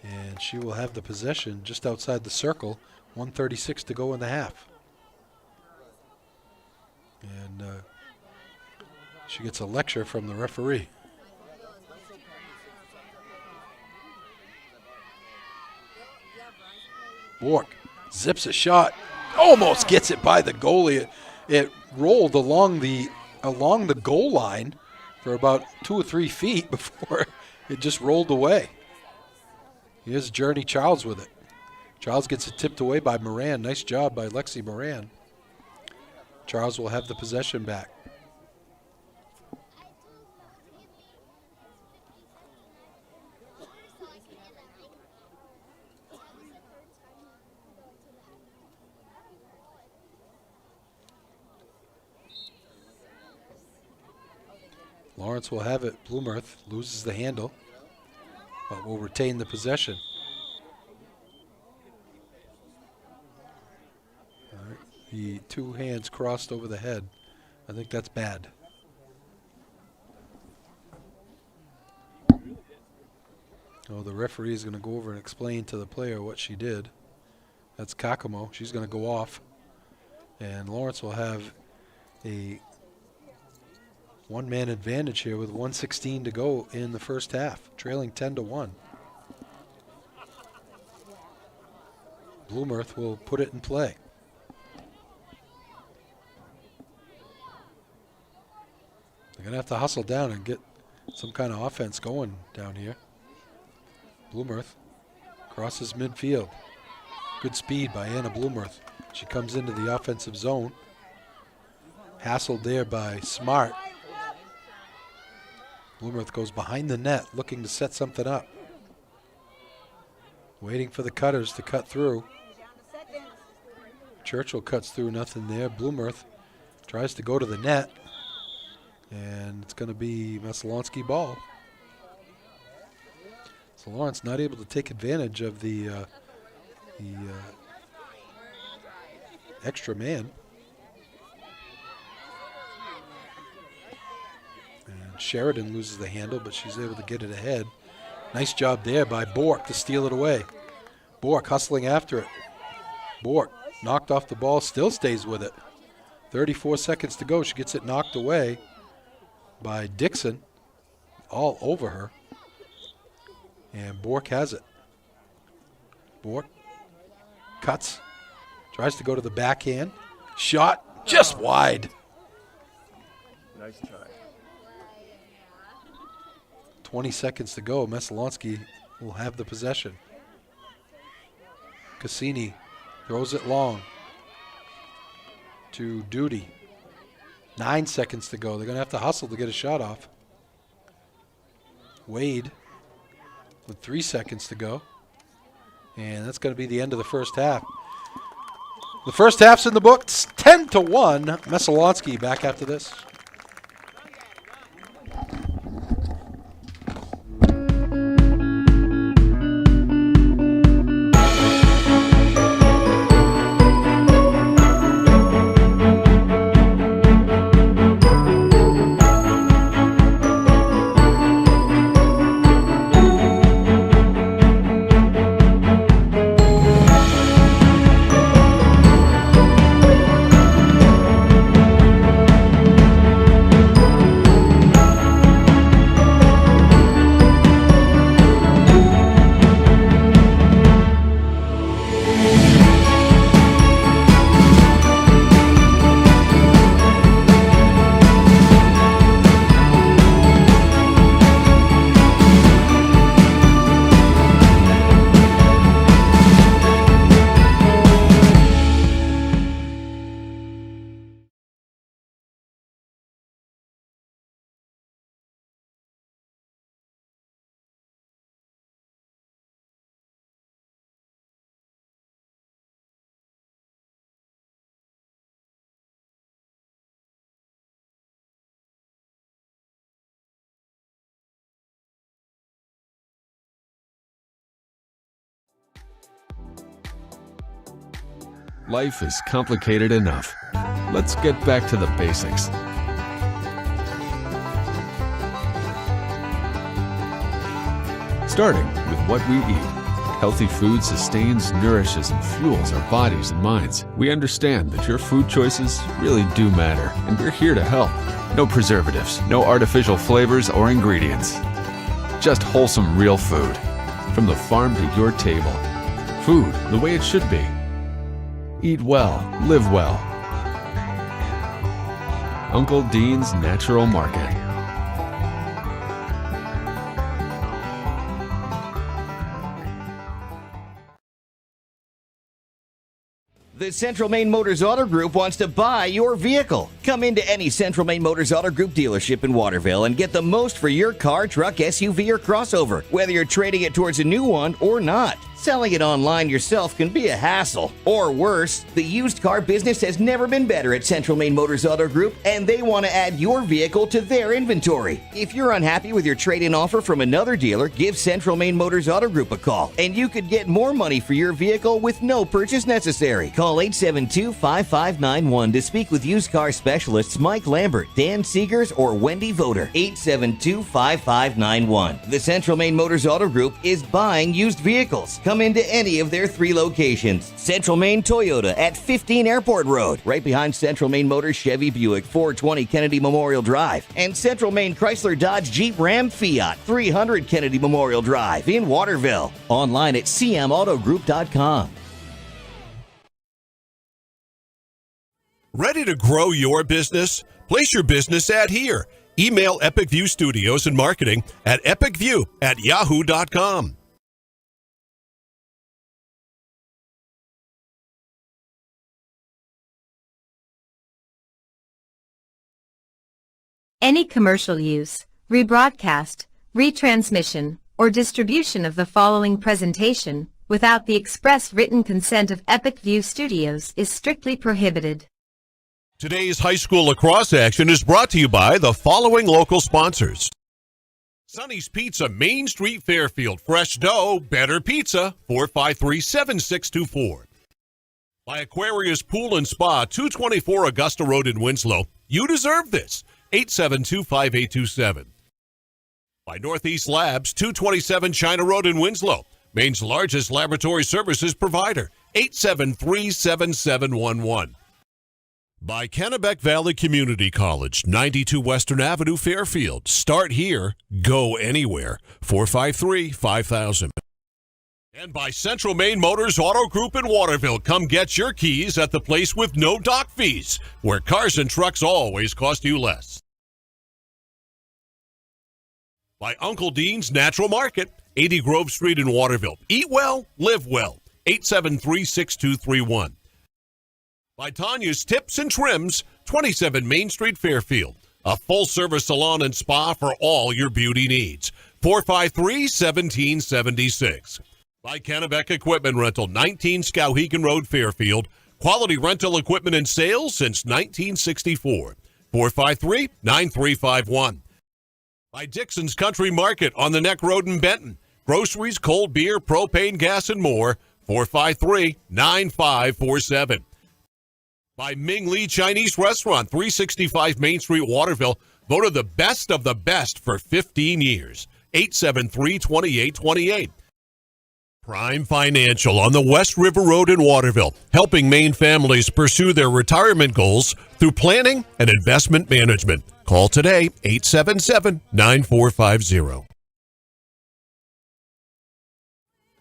And she will have the possession just outside the circle. 1:36 to go in the half. And she gets a lecture from the referee. Bork zips a shot, almost gets it by the goalie. It rolled along the goal line for about 2 or 3 feet before it just rolled away. Here's Journey Charles with it. Charles gets it tipped away by Moran. Nice job by Lexi Moran. Charles will have the possession back. Lawrence will have it. Bloomerth loses the handle, but will retain the possession. All right. The 2 hands crossed over the head. I think that's bad. Oh, the referee is going to go over and explain to the player what she did. That's Kakamo. She's going to go off. And Lawrence will have a 1-man advantage here with 1:16 to go in the first half, trailing 10-1. Bloomerth will put it in play. They're going to have to hustle down and get some kind of offense going down here. Bloomerth crosses midfield. Good speed by Anna Bloomerth. She comes into the offensive zone. Hassled there by Smart. Bloomerth goes behind the net, looking to set something up. Waiting for the cutters to cut through. Churchill cuts through, nothing there. Bloomerth tries to go to the net. And it's going to be Messalonsky ball. So Lawrence not able to take advantage of the extra man. And Sheridan loses the handle, but she's able to get it ahead. Nice job there by Bork to steal it away. Bork hustling after it. Bork knocked off the ball, still stays with it. 34 seconds to go. She gets it knocked away by Dixon, all over her. And Bork has it. Bork cuts, tries to go to the backhand. Shot just wide. Nice try. 20 seconds to go. Messalonsky will have the possession. Cassini throws it long to Duty. 9 seconds to go. They're going to have to hustle to get a shot off. Wade with 3 seconds to go. And that's going to be the end of the first half. The first half's in the books. 10-1. Messalonsky back after this. Life is complicated enough. Let's get back to the basics. Starting with what we eat. Healthy food sustains, nourishes, and fuels our bodies and minds. We understand that your food choices really do matter, and we're here to help. No preservatives, no artificial flavors or ingredients. Just wholesome, real food. From the farm to your table. Food the way it should be. Eat well, live well. Uncle Dean's Natural Market. The Central Maine Motors Auto Group wants to buy your vehicle. Come into any Central Maine Motors Auto Group dealership in Waterville and get the most for your car, truck, SUV, or crossover, whether you're trading it towards a new one or not. Selling it online yourself can be a hassle. Or worse, the used car business has never been better at Central Maine Motors Auto Group, and they want to add your vehicle to their inventory. If you're unhappy with your trade-in offer from another dealer, give Central Maine Motors Auto Group a call, and you could get more money for your vehicle with no purchase necessary. Call 872-5591 to speak with used car specialists Mike Lambert, Dan Seegers, or Wendy Voter. 872-5591. The Central Maine Motors Auto Group is buying used vehicles. Come into any of their 3 locations. Central Maine Toyota at 15 Airport Road, right behind Central Maine Motors Chevy Buick, 420 Kennedy Memorial Drive, and Central Maine Chrysler Dodge Jeep Ram Fiat, 300 Kennedy Memorial Drive in Waterville. Online at cmautogroup.com. Ready to grow your business? Place your business ad here. Email Epic View Studios and Marketing at epicview@yahoo.com. Any commercial use, rebroadcast, retransmission, or distribution of the following presentation without the express written consent of Epic View Studios is strictly prohibited. Today's high school lacrosse action is brought to you by the following local sponsors. Sonny's Pizza, Main Street, Fairfield. Fresh dough, better pizza, 453-7624. By Aquarius Pool and Spa, 224 Augusta Road in Winslow. You deserve this. 872-5827. By Northeast Labs, 227 China Road in Winslow. Maine's largest laboratory services provider. 873-7711. By Kennebec Valley Community College, 92 Western Avenue, Fairfield. Start here, go anywhere. 453-5000. And by Central Maine Motors Auto Group in Waterville. Come get your keys at the place with no dock fees, where cars and trucks always cost you less. By Uncle Dean's Natural Market, 80 Grove Street in Waterville. Eat well, live well. 873-6231. By Tanya's Tips and Trims, 27 Main Street, Fairfield. A full-service salon and spa for all your beauty needs. 453-1776. By Kennebec Equipment Rental, 19 Skowhegan Road, Fairfield. Quality rental equipment and sales since 1964. 453-9351. By Dixon's Country Market on the Neck Road in Benton. Groceries, cold beer, propane, gas, and more. 453-9547. By Ming Lee Chinese Restaurant, 365 Main Street, Waterville. Voted the best of the best for 15 years. 873-2828. Prime Financial on the West River Road in Waterville, helping Maine families pursue their retirement goals through planning and investment management. Call today, 877-9450.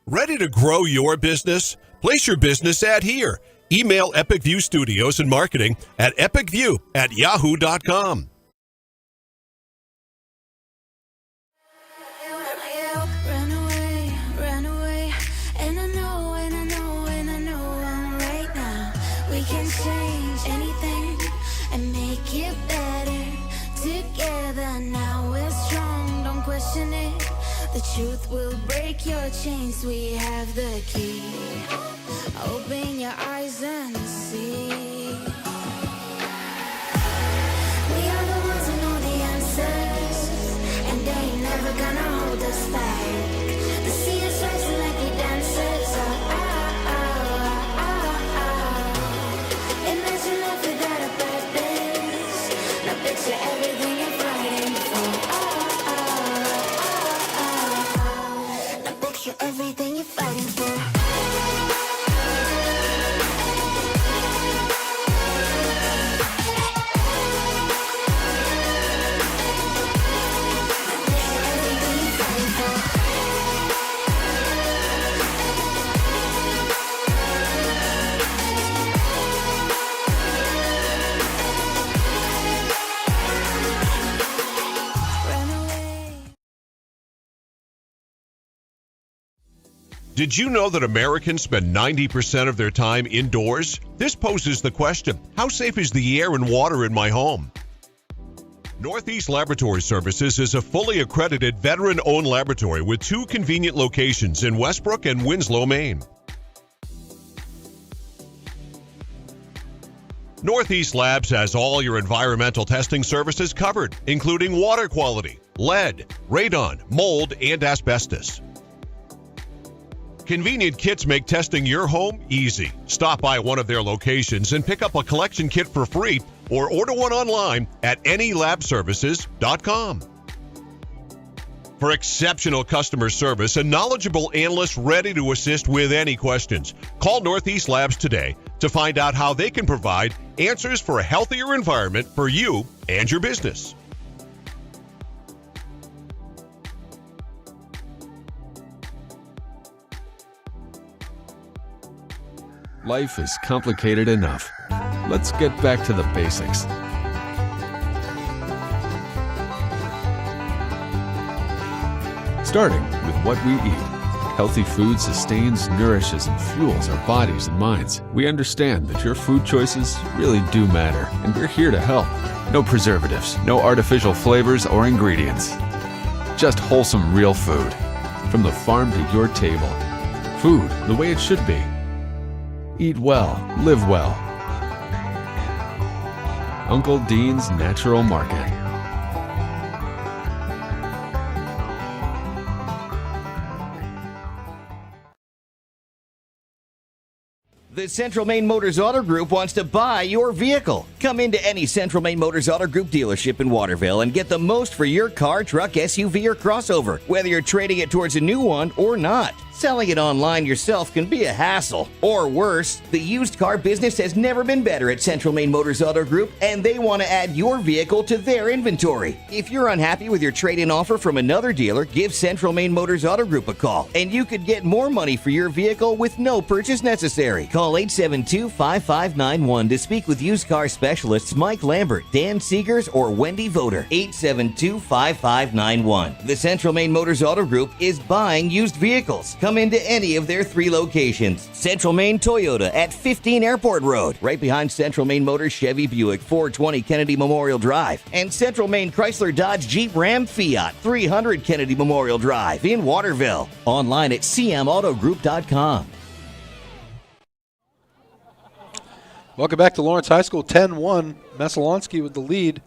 Ready to grow your business? Place your business ad here. Email Epic View Studios and Marketing at epicview@yahoo.com. Run away, and I know I'm right now. We can change anything and make it better together. Now we're strong, don't question it. The truth will break your chains. We have the key. Open your eyes and see. We are the ones who know the answers, and they ain't never gonna hold us back. The sea is rising like we dancers. Did you know that Americans spend 90% of their time indoors? This poses the question, how safe is the air and water in my home? Northeast Laboratory Services is a fully accredited veteran-owned laboratory with 2 convenient locations in Westbrook and Winslow, Maine. Northeast Labs has all your environmental testing services covered, including water quality, lead, radon, mold, and asbestos. Convenient kits make testing your home easy. Stop by one of their locations and pick up a collection kit for free or order one online at anylabservices.com. For exceptional customer service and knowledgeable analysts ready to assist with any questions, call Northeast Labs today to find out how they can provide answers for a healthier environment for you and your business. Life is complicated enough. Let's get back to the basics. Starting with what we eat. Healthy food sustains, nourishes, and fuels our bodies and minds. We understand that your food choices really do matter, and we're here to help. No preservatives, no artificial flavors or ingredients. Just wholesome real food. From the farm to your table. Food the way it should be. Eat well, live well. Uncle Dean's Natural Market. The Central Maine Motors Auto Group wants to buy your vehicle. Come into any Central Maine Motors Auto Group dealership in Waterville and get the most for your car, truck, SUV, or crossover, whether you're trading it towards a new one or not. Selling it online yourself can be a hassle. Or worse, the used car business has never been better at Central Maine Motors Auto Group, and they want to add your vehicle to their inventory. If you're unhappy with your trade-in offer from another dealer, give Central Maine Motors Auto Group a call, and you could get more money for your vehicle with no purchase necessary. Call 872-5591 to speak with used car specialists Mike Lambert, Dan Seegers, or Wendy Voter. 872-5591. The Central Maine Motors Auto Group is buying used vehicles. Come into any of their 3 locations. Central Maine Toyota at 15 Airport Road, right behind Central Maine Motors Chevy Buick, 420 Kennedy Memorial Drive, and Central Maine Chrysler Dodge Jeep Ram Fiat, 300 Kennedy Memorial Drive in Waterville. Online at cmautogroup.com. Welcome back to Lawrence High School, 10-1. Messalonsky with the lead.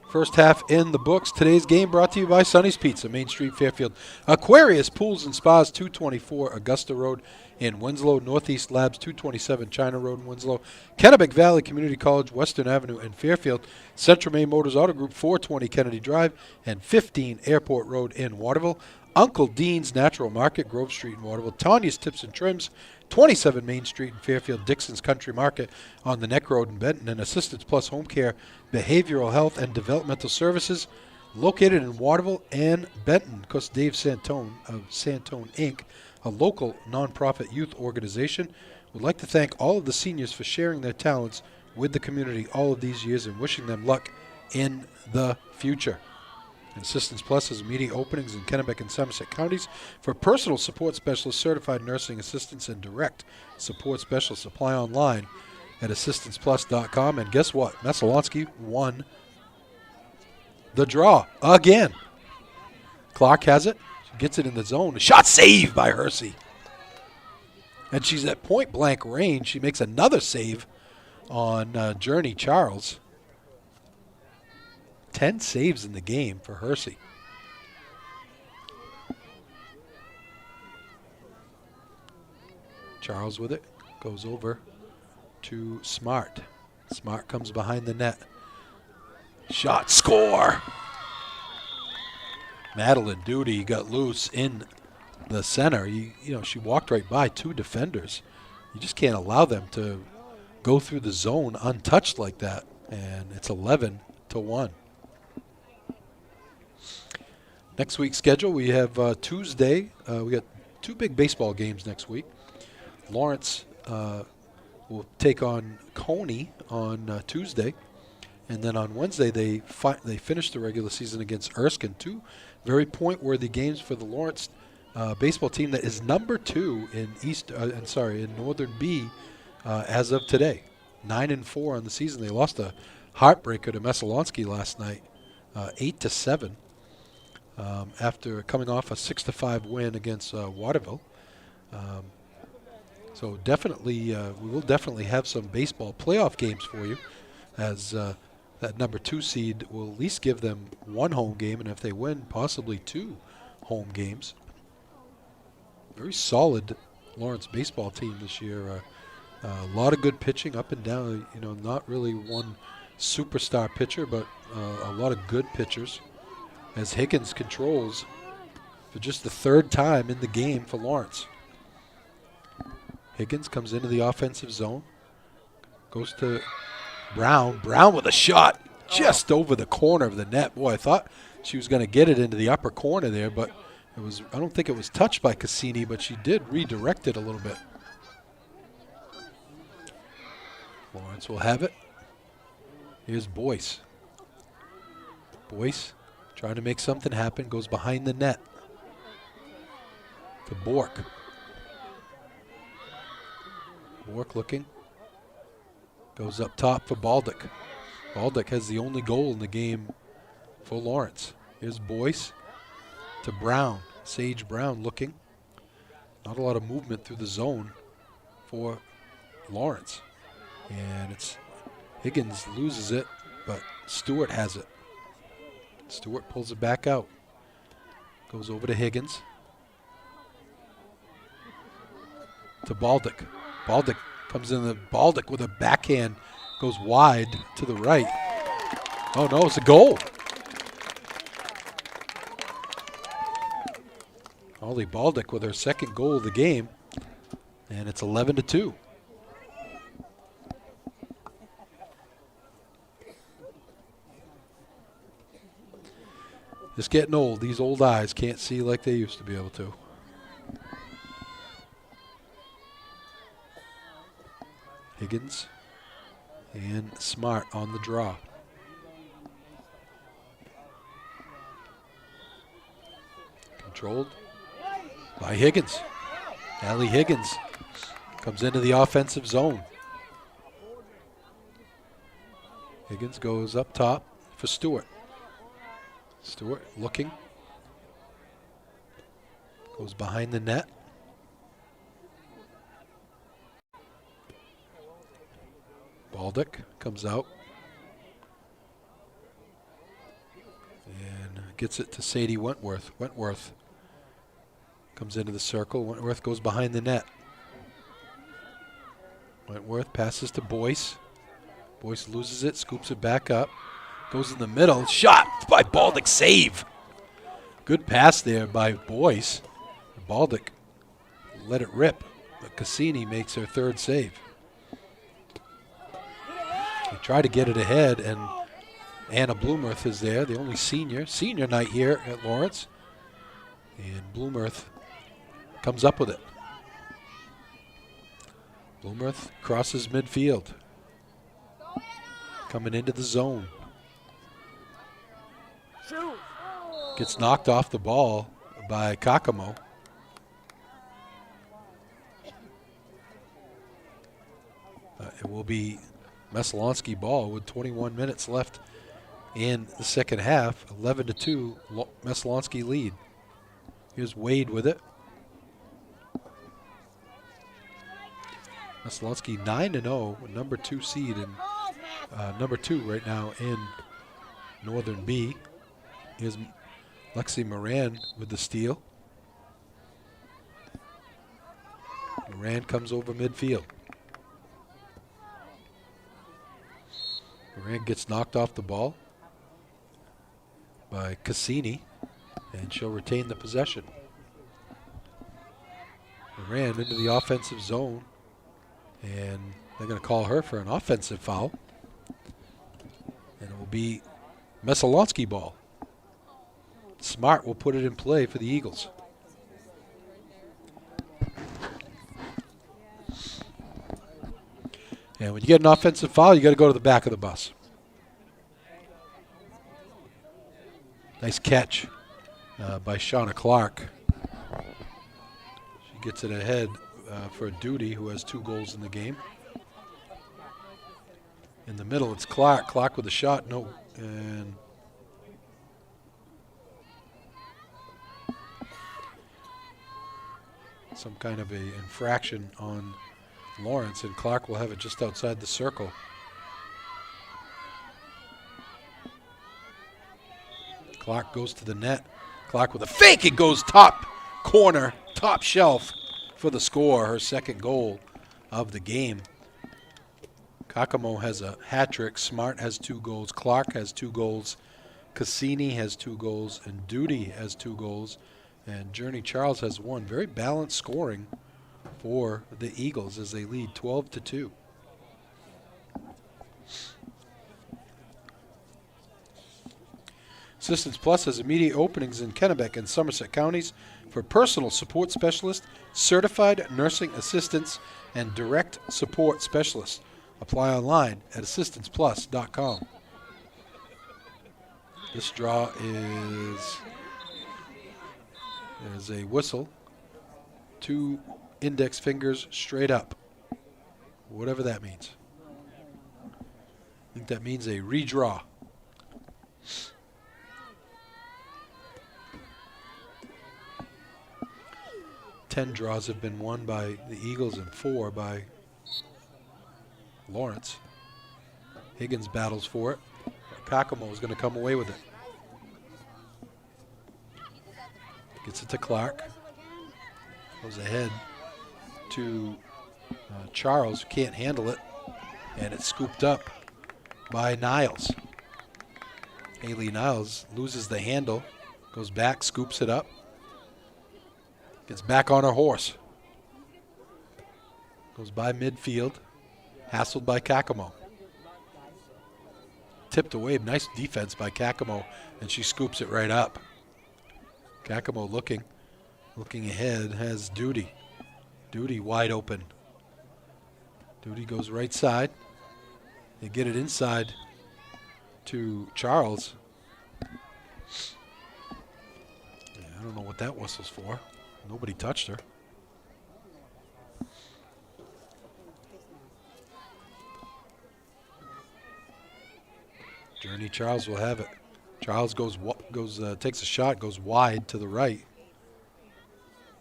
First half in the books. Today's game brought to you by Sonny's Pizza, Main Street, Fairfield. Aquarius Pools and Spas, 224 Augusta Road in Winslow. Northeast Labs, 227 China Road in Winslow. Kennebec Valley Community College, Western Avenue in Fairfield. Central Maine Motors Auto Group, 420 Kennedy Drive and 15 Airport Road in Waterville. Uncle Dean's Natural Market, Grove Street in Waterville. Tanya's Tips and Trims, 27 Main Street in Fairfield. Dixon's Country Market on the Neck Road in Benton. And Assistance Plus Home Care, Behavioral Health and Developmental Services located in Waterville and Benton. Of course, Dave Santone of Santone Inc., a local nonprofit youth organization, would like to thank all of the seniors for sharing their talents with the community all of these years and wishing them luck in the future. Assistance Plus has immediate openings in Kennebec and Somerset counties for personal support specialists, certified nursing assistants, and direct support specialists. Apply online at assistanceplus.com. And guess what? Messalonsky won the draw again. Clark has it. She gets it in the zone. Shot saved by Hersey. And she's at point-blank range. She makes another save on Journey Charles. 10 saves in the game for Hersey. Charles with it. Goes over to Smart. Smart comes behind the net. Shot, score! Madeline Duty got loose in the center. You know, she walked right by 2 defenders. You just can't allow them to go through the zone untouched like that. And it's 11-1. Next week's schedule, we have Tuesday. We got 2 big baseball games next week. Lawrence will take on Coney on Tuesday. And then on Wednesday, they finish the regular season against Erskine. 2 very point-worthy games for the Lawrence baseball team that is number 2 in in Northern B as of today. 9-4 on the season. They lost a heartbreaker to Messalonski last night, 8-7, after coming off a 6-5 win against Waterville. So definitely, we will definitely have some baseball playoff games for you, as that number 2 seed will at least give them 1 home game, and if they win, possibly 2 home games. Very solid Lawrence baseball team this year. A lot of good pitching up and down. Not really one superstar pitcher, but a lot of good pitchers. As Higgins controls for just the 3rd time in the game for Lawrence. Higgins comes into the offensive zone, goes to Brown. Brown with a shot just over the corner of the net. Boy, I thought she was going to get it into the upper corner there, but I don't think it was touched by Cassini, but she did redirect it a little bit. Lawrence will have it. Here's Boyce. Boyce trying to make something happen, goes behind the net to Bork. Bork looking. Goes up top for Baldick. Baldick has the only goal in the game for Lawrence. Here's Boyce to Brown. Sage Brown looking. Not a lot of movement through the zone for Lawrence. And it's Higgins loses it, but Stewart has it. Stewart pulls it back out. Goes over to Higgins. To Baldick. Baldick comes in. Baldick with a backhand goes wide to the right. Oh no, it's a goal. Holly Baldick with her 2nd goal of the game, and it's 11-2. Just getting old. These old eyes can't see like they used to be able to. Higgins and Smart on the draw. Controlled by Higgins. Allie Higgins comes into the offensive zone. Higgins goes up top for Stewart. Stewart looking. Goes behind the net. Baldick comes out. And gets it to Sadie Wentworth. Wentworth comes into the circle. Wentworth goes behind the net. Wentworth passes to Boyce. Boyce loses it, scoops it back up. Goes in the middle. Shot by Baldick. Save. Good pass there by Boyce. Baldick let it rip, but Cassini makes her 3rd save. They try to get it ahead, and Anna Bloomerth is there, the only senior. Senior night here at Lawrence. And Bloomerth comes up with it. Bloomerth crosses midfield. Coming into the zone. Gets knocked off the ball by Kakamo. It will be Messalonski ball with 21 minutes left in the 2nd half. 11-2, Messalonski lead. Here's Wade with it. Messalonski 9-0, number 2 seed, and number 2 right now in Northern B. Here's Lexi Moran with the steal. Moran comes over midfield. Moran gets knocked off the ball by Cassini, and she'll retain the possession. Moran into the offensive zone, and they're going to call her for an offensive foul. And it will be Messalonski ball. Smart will put it in play for the Eagles. And when you get an offensive foul, you got to go to the back of the bus. Nice catch by Shauna Clark. gets it ahead for Duty, who has 2 goals in the game. In the middle, it's Clark. Clark with a shot, no, and some kind of a infraction on Lawrence, and Clark will have it just outside the circle. Clark goes to the net. Clark with a fake. It goes top corner, top shelf for the score, her 2nd goal of the game. Kakamo has a hat trick. Smart has 2 goals. Clark has 2 goals. Cassini has 2 goals. And Duty has 2 goals. And Journey Charles has 1. Very balanced scoring for the Eagles as they lead 12-2. Assistance Plus has immediate openings in Kennebec and Somerset counties for personal support specialists, certified nursing assistants, and direct support specialists. Apply online at assistanceplus.com. This draw is a whistle. 2 index fingers straight up. Whatever that means. I think that means a redraw. Ten draws have been won by the Eagles and 4 by Lawrence. Higgins battles for it. Kakamo is going to come away with it. Gets it to Clark. Goes ahead to Charles, who can't handle it. And it's scooped up by Niles. Haley Niles loses the handle. Goes back, scoops it up. Gets back on her horse. Goes by midfield. Hassled by Kakamo. Tipped away. Nice defense by Kakamo. And she scoops it right up. Kakamo looking ahead, has Duty. Duty wide open. Duty goes right side. They get it inside to Charles. Yeah, I don't know what that whistle's for. Nobody touched her. Journey Charles will have it. Charles takes a shot, goes wide to the right.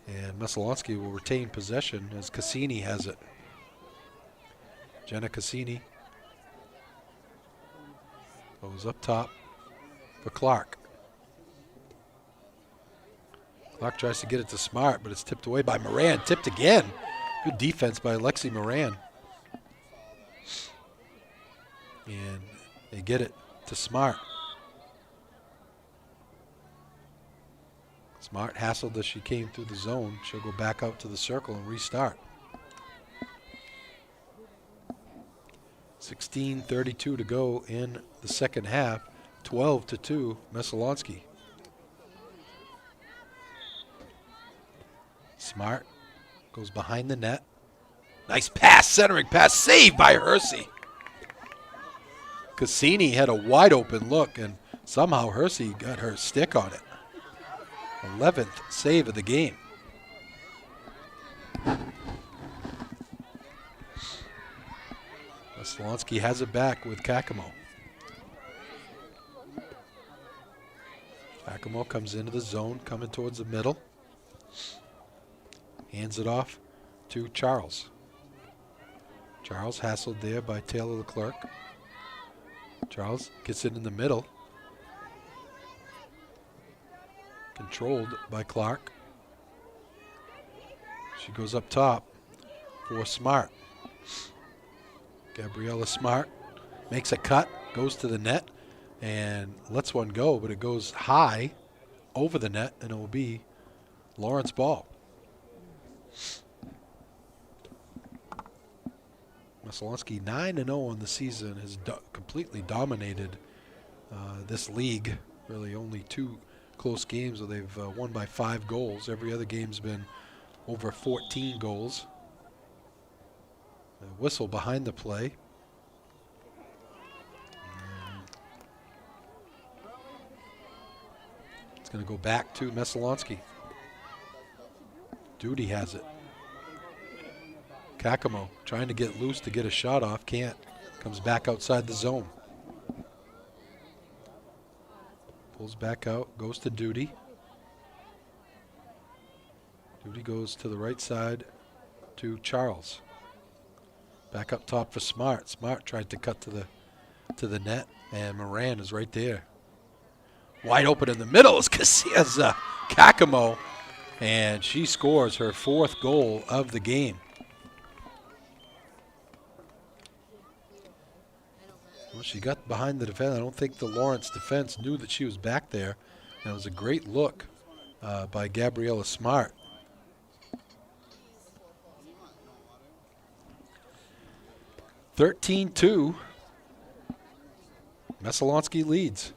And Messalonsky will retain possession as Cassini has it. Jenna Cassini goes up top for Clark. Clark tries to get it to Smart, but it's tipped away by Moran. Tipped again. Good defense by Alexi Moran. And they get it to Smart. Smart hassled as she came through the zone. She'll go back out to the circle and restart. 16:32 to go in the second half. 12-2, Messalonsky. Smart goes behind the net. Nice pass, centering pass, saved by Hersey. Cassini had a wide open look, and somehow Hersey got her stick on it. 11th save of the game. Messalonsky has it back with Kakamo. Kakamo comes into the zone, coming towards the middle. Hands it off to Charles. Charles hassled there by Taylor Leclerc. Charles gets it in the middle. Controlled by Clark. She goes up top for Smart. Gabriella Smart makes a cut, goes to the net, and lets one go, but it goes high over the net, and it will be Lawrence ball. Messalonsky 9-0 on the season, has completely dominated this league. Really only 2 close games where they've won by 5 goals. Every other game's been over 14 goals. A whistle behind the play. It's going to go back to Messalonsky. Duty has it. Kakamo trying to get loose to get a shot off. Can't. Comes back outside the zone. Pulls back out. Goes to Duty. Duty goes to the right side to Charles. Back up top for Smart. Smart tried to cut to the net, and Moran is right there. Wide open in the middle is Casillas Kakamo, and she scores her 4th goal of the game. Well, she got behind the defense. I don't think the Lawrence defense knew that she was back there, and it was a great look by Gabriella Smart. 13-2. Messalonsky leads.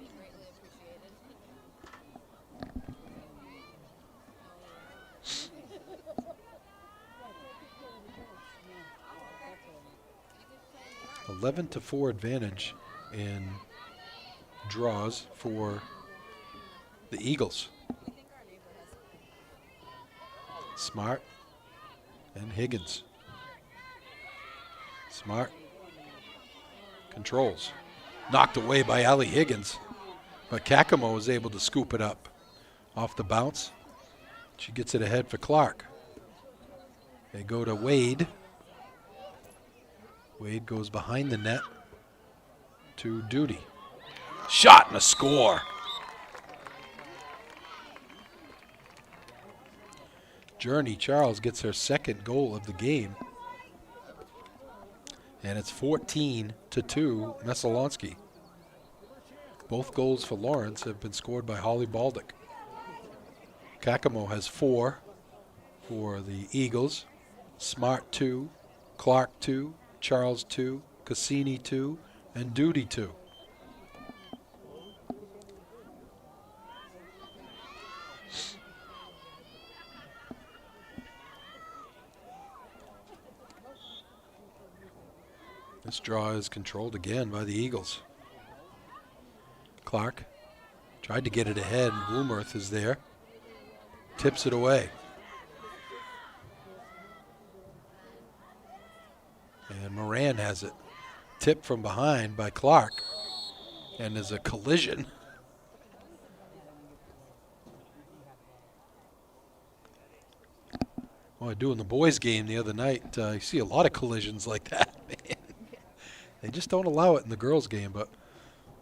A 11-4 advantage in draws for the Eagles. Smart and Higgins. Smart controls. Knocked away by Ali Higgins, but Kakamo is able to scoop it up off the bounce. She gets it ahead for Clark. They go to Wade. Wade goes behind the net to Duty. Shot and a score. Journey Charles gets her 2nd goal of the game. And it's 14-2 Messalonsky. Both goals for Lawrence have been scored by Holly Baldick. Kakamo has 4 for the Eagles. Smart 2, Clark 2, Charles 2, Cassini 2, and Duty 2. This draw is controlled again by the Eagles. Clark tried to get it ahead, and Bloomerth is there. Tips it away. And Moran has it. Tipped from behind by Clark. And there's a collision. Well, I do in the boys' game the other night. You see a lot of collisions like that, man. They just don't allow it in the girls' game, but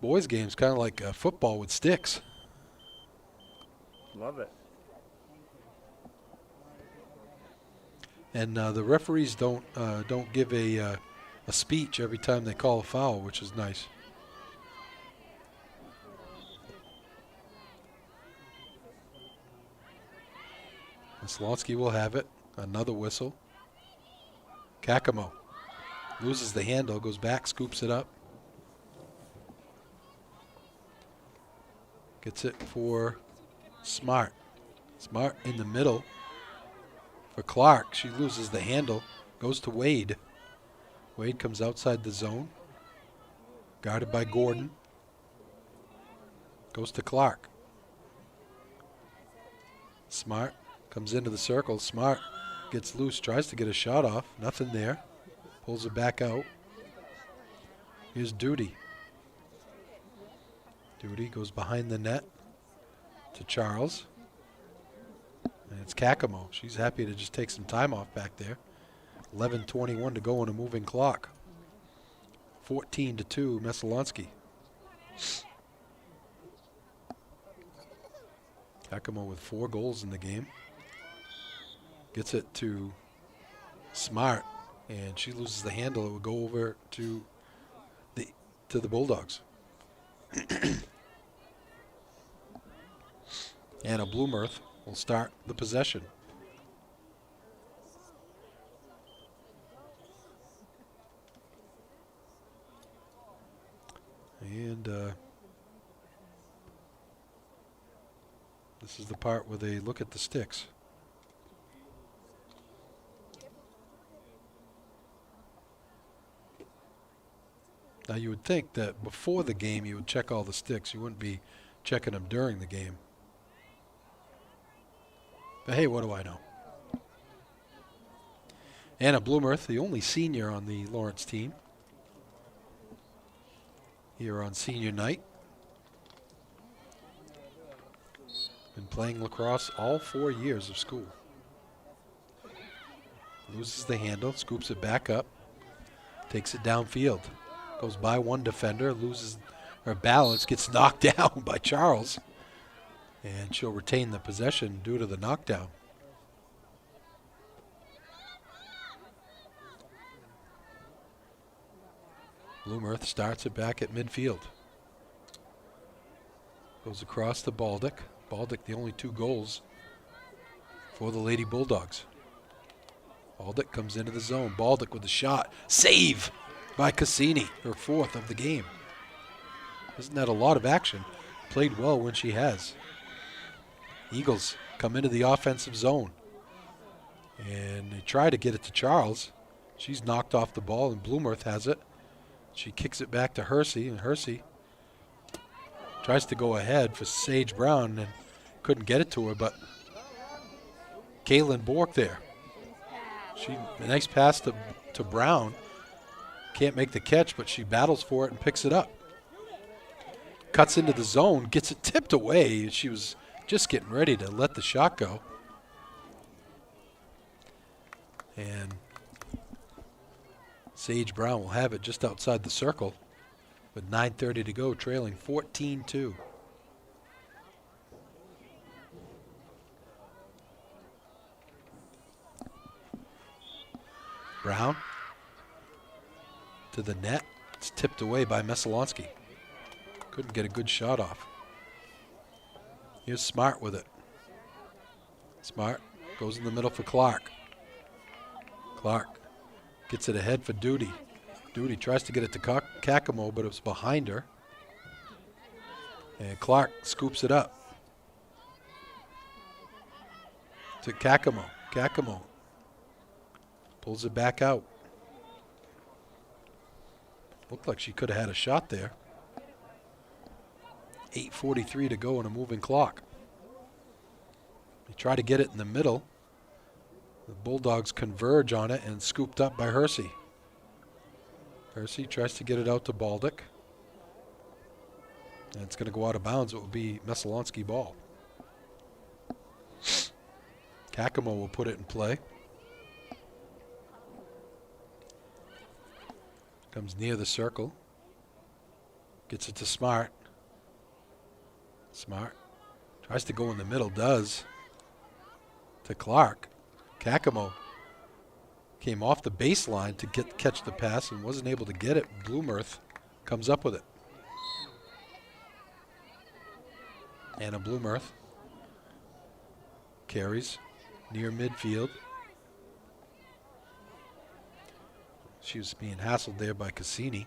boys' game is kind of like football with sticks. Love it. And the referees don't give a speech every time they call a foul, which is nice. Messalonsky will have it. Another whistle. Kakamo loses the handle, goes back, scoops it up. Gets it for Smart. Smart in the middle for Clark. She loses the handle, goes to Wade. Wade comes outside the zone. Guarded by Gordon. Goes to Clark. Smart comes into the circle. Smart gets loose, tries to get a shot off. Nothing there. Pulls it back out. Here's Duty. Duty goes behind the net to Charles. And it's Kakamo. She's happy to just take some time off back there. 11:21 to go on a moving clock. 14-2 Messalonsky. Kakamo with 4 goals in the game. Gets it to Smart, and she loses the handle. It would go over to the Bulldogs. Anna Bloomerth will start the possession. And this is the part where they look at the sticks. Now you would think that before the game you would check all the sticks. You wouldn't be checking them during the game. But hey, what do I know? Anna Bloomerth, the only senior on the Lawrence team, here on senior night. Been playing lacrosse all 4 years of school. Loses the handle, scoops it back up, takes it downfield. Goes by one defender, loses her balance, gets knocked down by Charles. And she'll retain the possession due to the knockdown. Bloomerth starts it back at midfield. Goes across to Baldick. Baldick, the only 2 goals for the Lady Bulldogs. Baldick comes into the zone. Baldick with a shot. Save by Cassini, her 4th of the game. Hasn't had a lot of action. Played well when she has. Eagles come into the offensive zone. And they try to get it to Charles. She's knocked off the ball, and Bloomerth has it. She kicks it back to Hersey, and Hersey tries to go ahead for Sage Brown and couldn't get it to her, but Caitlin Bork there. A nice pass to Brown. Can't make the catch, but she battles for it and picks it up. Cuts into the zone, gets it tipped away. She was just getting ready to let the shot go. And Sage Brown will have it just outside the circle with 9:30 to go, trailing 14-2. Brown to the net. It's tipped away by Mesolonsky. Couldn't get a good shot off. Here's Smart with it. Smart goes in the middle for Clark. Clark gets it ahead for Duty. Duty tries to get it to Kakamo, but it was behind her. And Clark scoops it up to Kakamo. Kakamo pulls it back out. Looked like she could have had a shot there. 8:43 to go on a moving clock. They try to get it in the middle. The Bulldogs converge on it and scooped up by Hersey. Hersey tries to get it out to Baldick. And it's going to go out of bounds. It will be Mesolonsky ball. Kakamo will put it in play. Comes near the circle. Gets it to Smart. Smart tries to go in the middle, does. To Clark. Kakamo came off the baseline to catch the pass and wasn't able to get it. Bloomerth comes up with it. Anna Bloomerth carries near midfield. She was being hassled there by Cassini.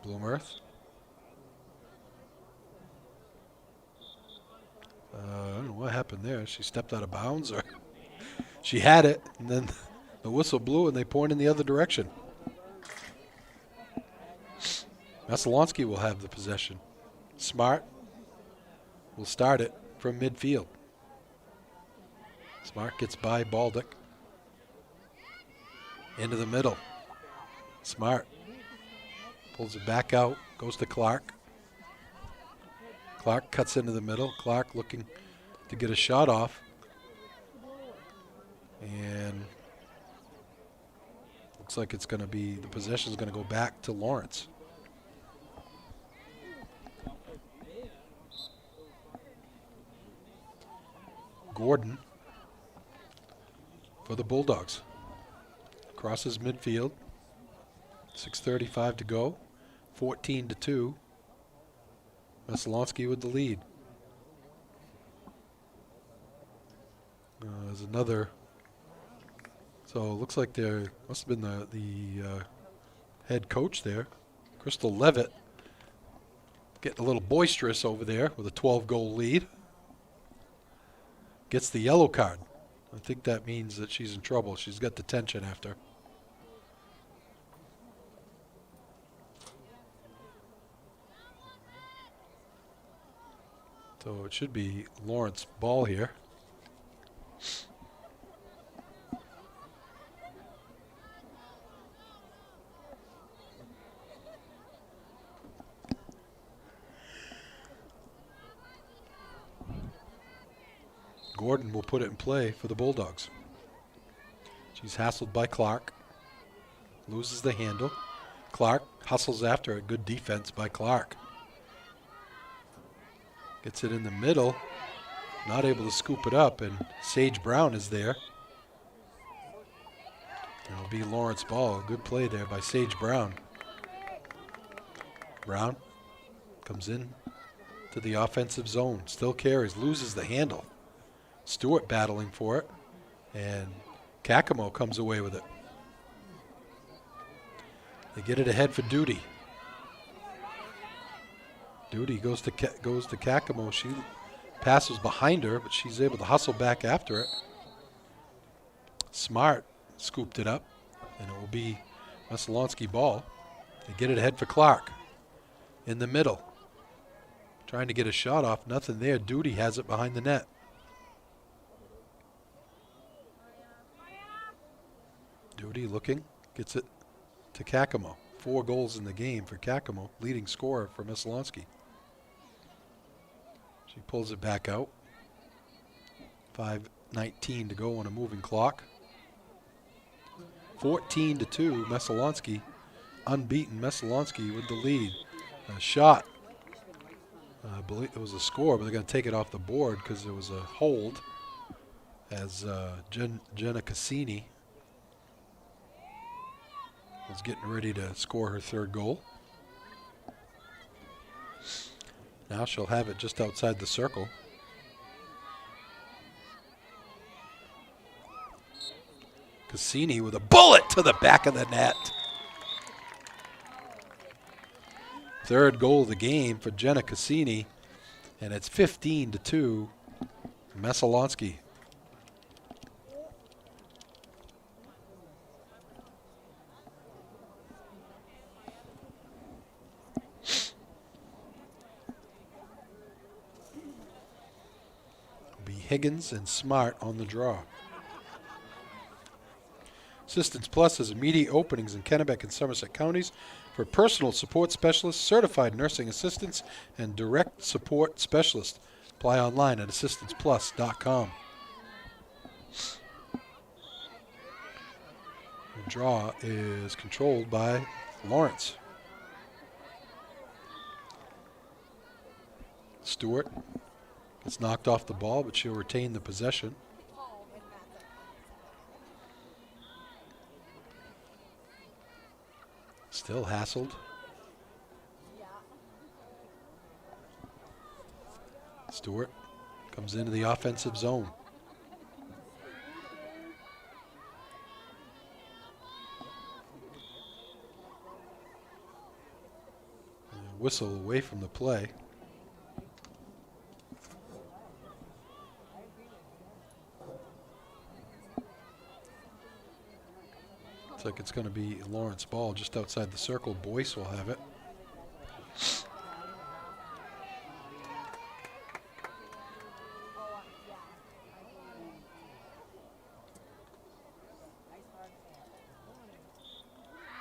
Bloomerth. I don't know what happened there. She stepped out of bounds, or she had it, and then the whistle blew and they pointed in the other direction. Mesolonsky will have the possession. Smart will start it from midfield. Smart gets by Baldick. Into the middle. Smart pulls it back out, goes to Clark. Clark cuts into the middle. Clark looking to get a shot off. And looks like it's going to be, the possession is going to go back to Lawrence. Gordon for the Bulldogs. Crosses midfield. 6:35 to go. 14-2. Mesolonsky with the lead. There's another. So it looks like there must have been the head coach there, Crystal Levitt, getting a little boisterous over there with a 12-goal lead. Gets the yellow card. I think that means that she's in trouble. She's got detention after. So it should be Lawrence ball here. Gordon will put it in play for the Bulldogs. She's hassled by Clark. Loses the handle. Clark hustles after it. Good defense by Clark. Gets it in the middle. Not able to scoop it up, and Sage Brown is there. It'll be Lawrence ball. Good play there by Sage Brown. Brown comes in to the offensive zone. Still carries. Loses the handle. Stewart battling for it. And Kakamo comes away with it. They get it ahead for Duty. Duty goes to Kakamo. She passes behind her, but she's able to hustle back after it. Smart scooped it up, and it will be Messalonsky ball. They get it ahead for Clark. In the middle. Trying to get a shot off. Nothing there. Duty has it behind the net. Duty looking. Gets it to Kakamo. 4 goals in the game for Kakamo. Leading scorer for Messalonsky. She pulls it back out. 5:19 to go on a moving clock. 14-2, Messalonsky. Unbeaten Messalonsky with the lead. A shot. I believe it was a score, but they're going to take it off the board because there was a hold as Jenna Cassini was getting ready to score her 3rd goal. Now she'll have it just outside the circle. Cassini with a bullet to the back of the net. 3rd goal of the game for Jenna Cassini, and it's 15-2, Messalonsky. Higgins and Smart on the draw. Assistance Plus has immediate openings in Kennebec and Somerset counties for personal support specialists, certified nursing assistants, and direct support specialists. Apply online at assistanceplus.com. The draw is controlled by Lawrence. Stewart gets knocked off the ball, but she'll retain the possession. Still hassled. Stewart comes into the offensive zone. Whistle away from the play. Looks like it's going to be Lawrence ball just outside the circle. Boyce will have it.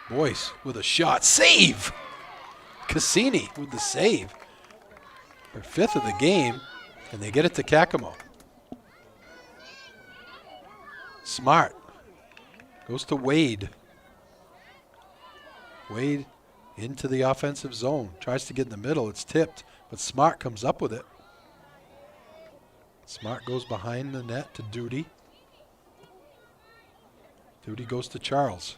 Boyce with a shot. Save! Cassini with the save. Her 5th of the game, and they get it to Kakamo. Smart. Goes to Wade. Wade into the offensive zone. Tries to get in the middle. It's tipped, but Smart comes up with it. Smart goes behind the net to Duty. Duty goes to Charles.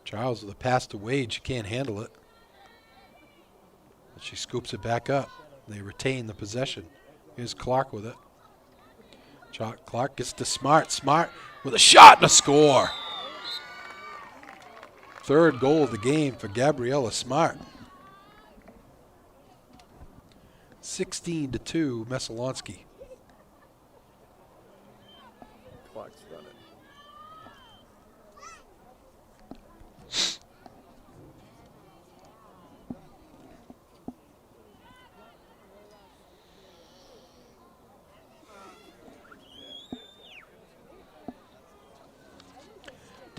Charles with a pass to Wade. She can't handle it. But she scoops it back up. They retain the possession. Here's Clark with it. Clark gets to Smart. Smart with a shot and a score. 3rd goal of the game for Gabriella Smart. 16-2, Messalonsky. Clock's running.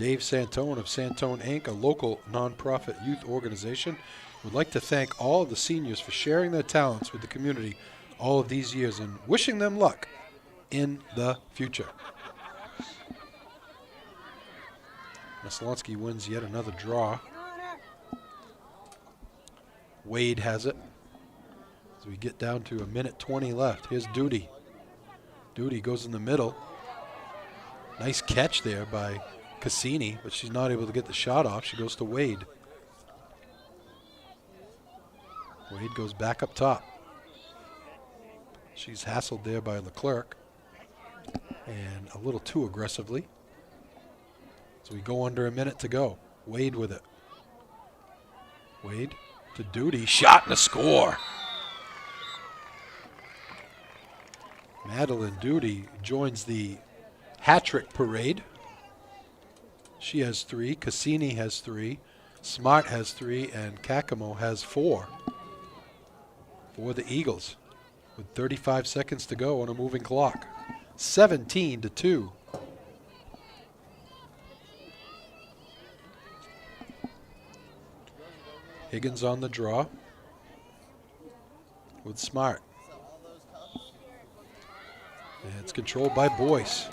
Dave Santone of Santone Inc., a local nonprofit youth organization, would like to thank all of the seniors for sharing their talents with the community all of these years and wishing them luck in the future. Messalonsky wins yet another draw. Wade has it. As we get down to a minute 20 left. Here's Duty. Duty goes in the middle. Nice catch there by Cassini, but she's not able to get the shot off. She goes to Wade. Wade goes back up top. She's hassled there by Leclerc. And a little too aggressively. So we go under a minute to go. Wade with it. Wade to Duty. Shot and a score. Madeline Duty joins the hat-trick parade. She has 3. Cassini has 3. Smart has 3. And Kakamo has 4 for the Eagles with 35 seconds to go on a moving clock. 17-2. Higgins on the draw with Smart. And it's controlled by Boyce.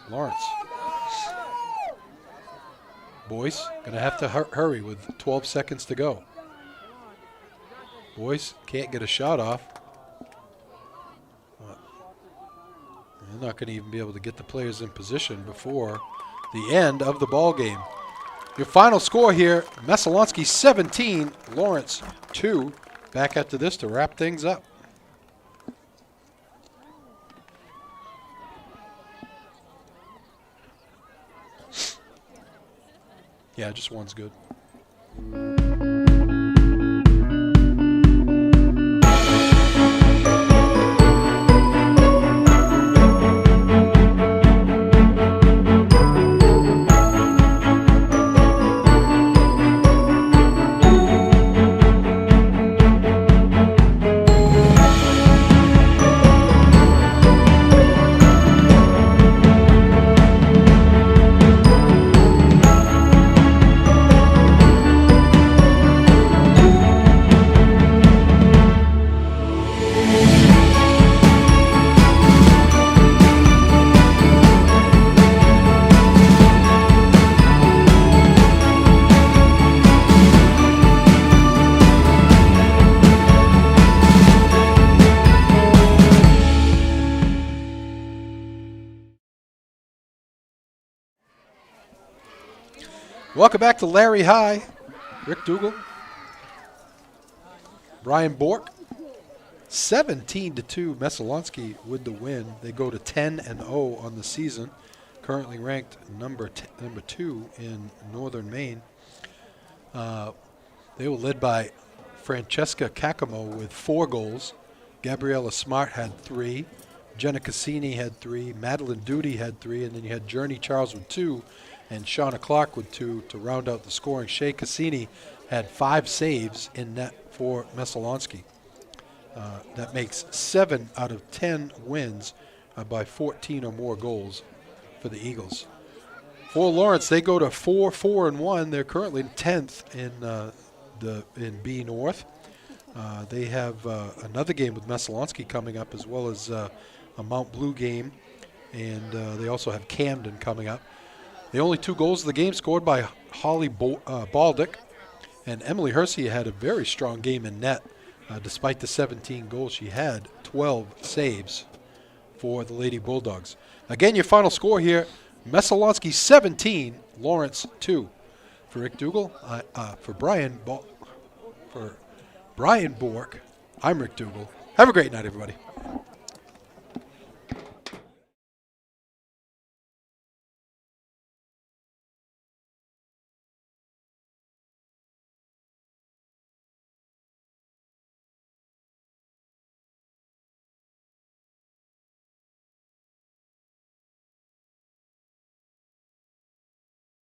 Lawrence. Boyce going to have to hurry with 12 seconds to go. Boyce can't get a shot off. They're not going to even be able to get the players in position before the end of the ball game. Your final score here, Messalonsky 17, Lawrence 2. Back after this to wrap things up. Yeah, just one's good. Welcome back to Larry High. Rick Dougal. Brian Bork. 17-2. Messalonsky with the win. They go to 10-0 on the season. Currently ranked number 2 in Northern Maine. They were led by Francesca Kakamo with 4 goals. Gabriella Smart had 3. Jenna Cassini had 3. Madeline Duty had 3. And then you had Journey Charles with 2. And Shauna Clark with 2 to round out the scoring. Shea Cassini had 5 saves in net for Messalonsky. That makes 7 out of 10 wins by 14 or more goals for the Eagles. For Lawrence, they go to 4-4-1. They're currently 10th in B North. They have another game with Messalonsky coming up, as well as a Mount Blue game, and they also have Camden coming up. The only 2 goals of the game scored by Holly Baldick, and Emily Hersey had a very strong game in net. Despite the 17 goals she had, 12 saves for the Lady Bulldogs. Again, your final score here, Messalonsky 17, Lawrence 2. For Rick Dougal, for Brian Bork, I'm Rick Dougal. Have a great night, everybody.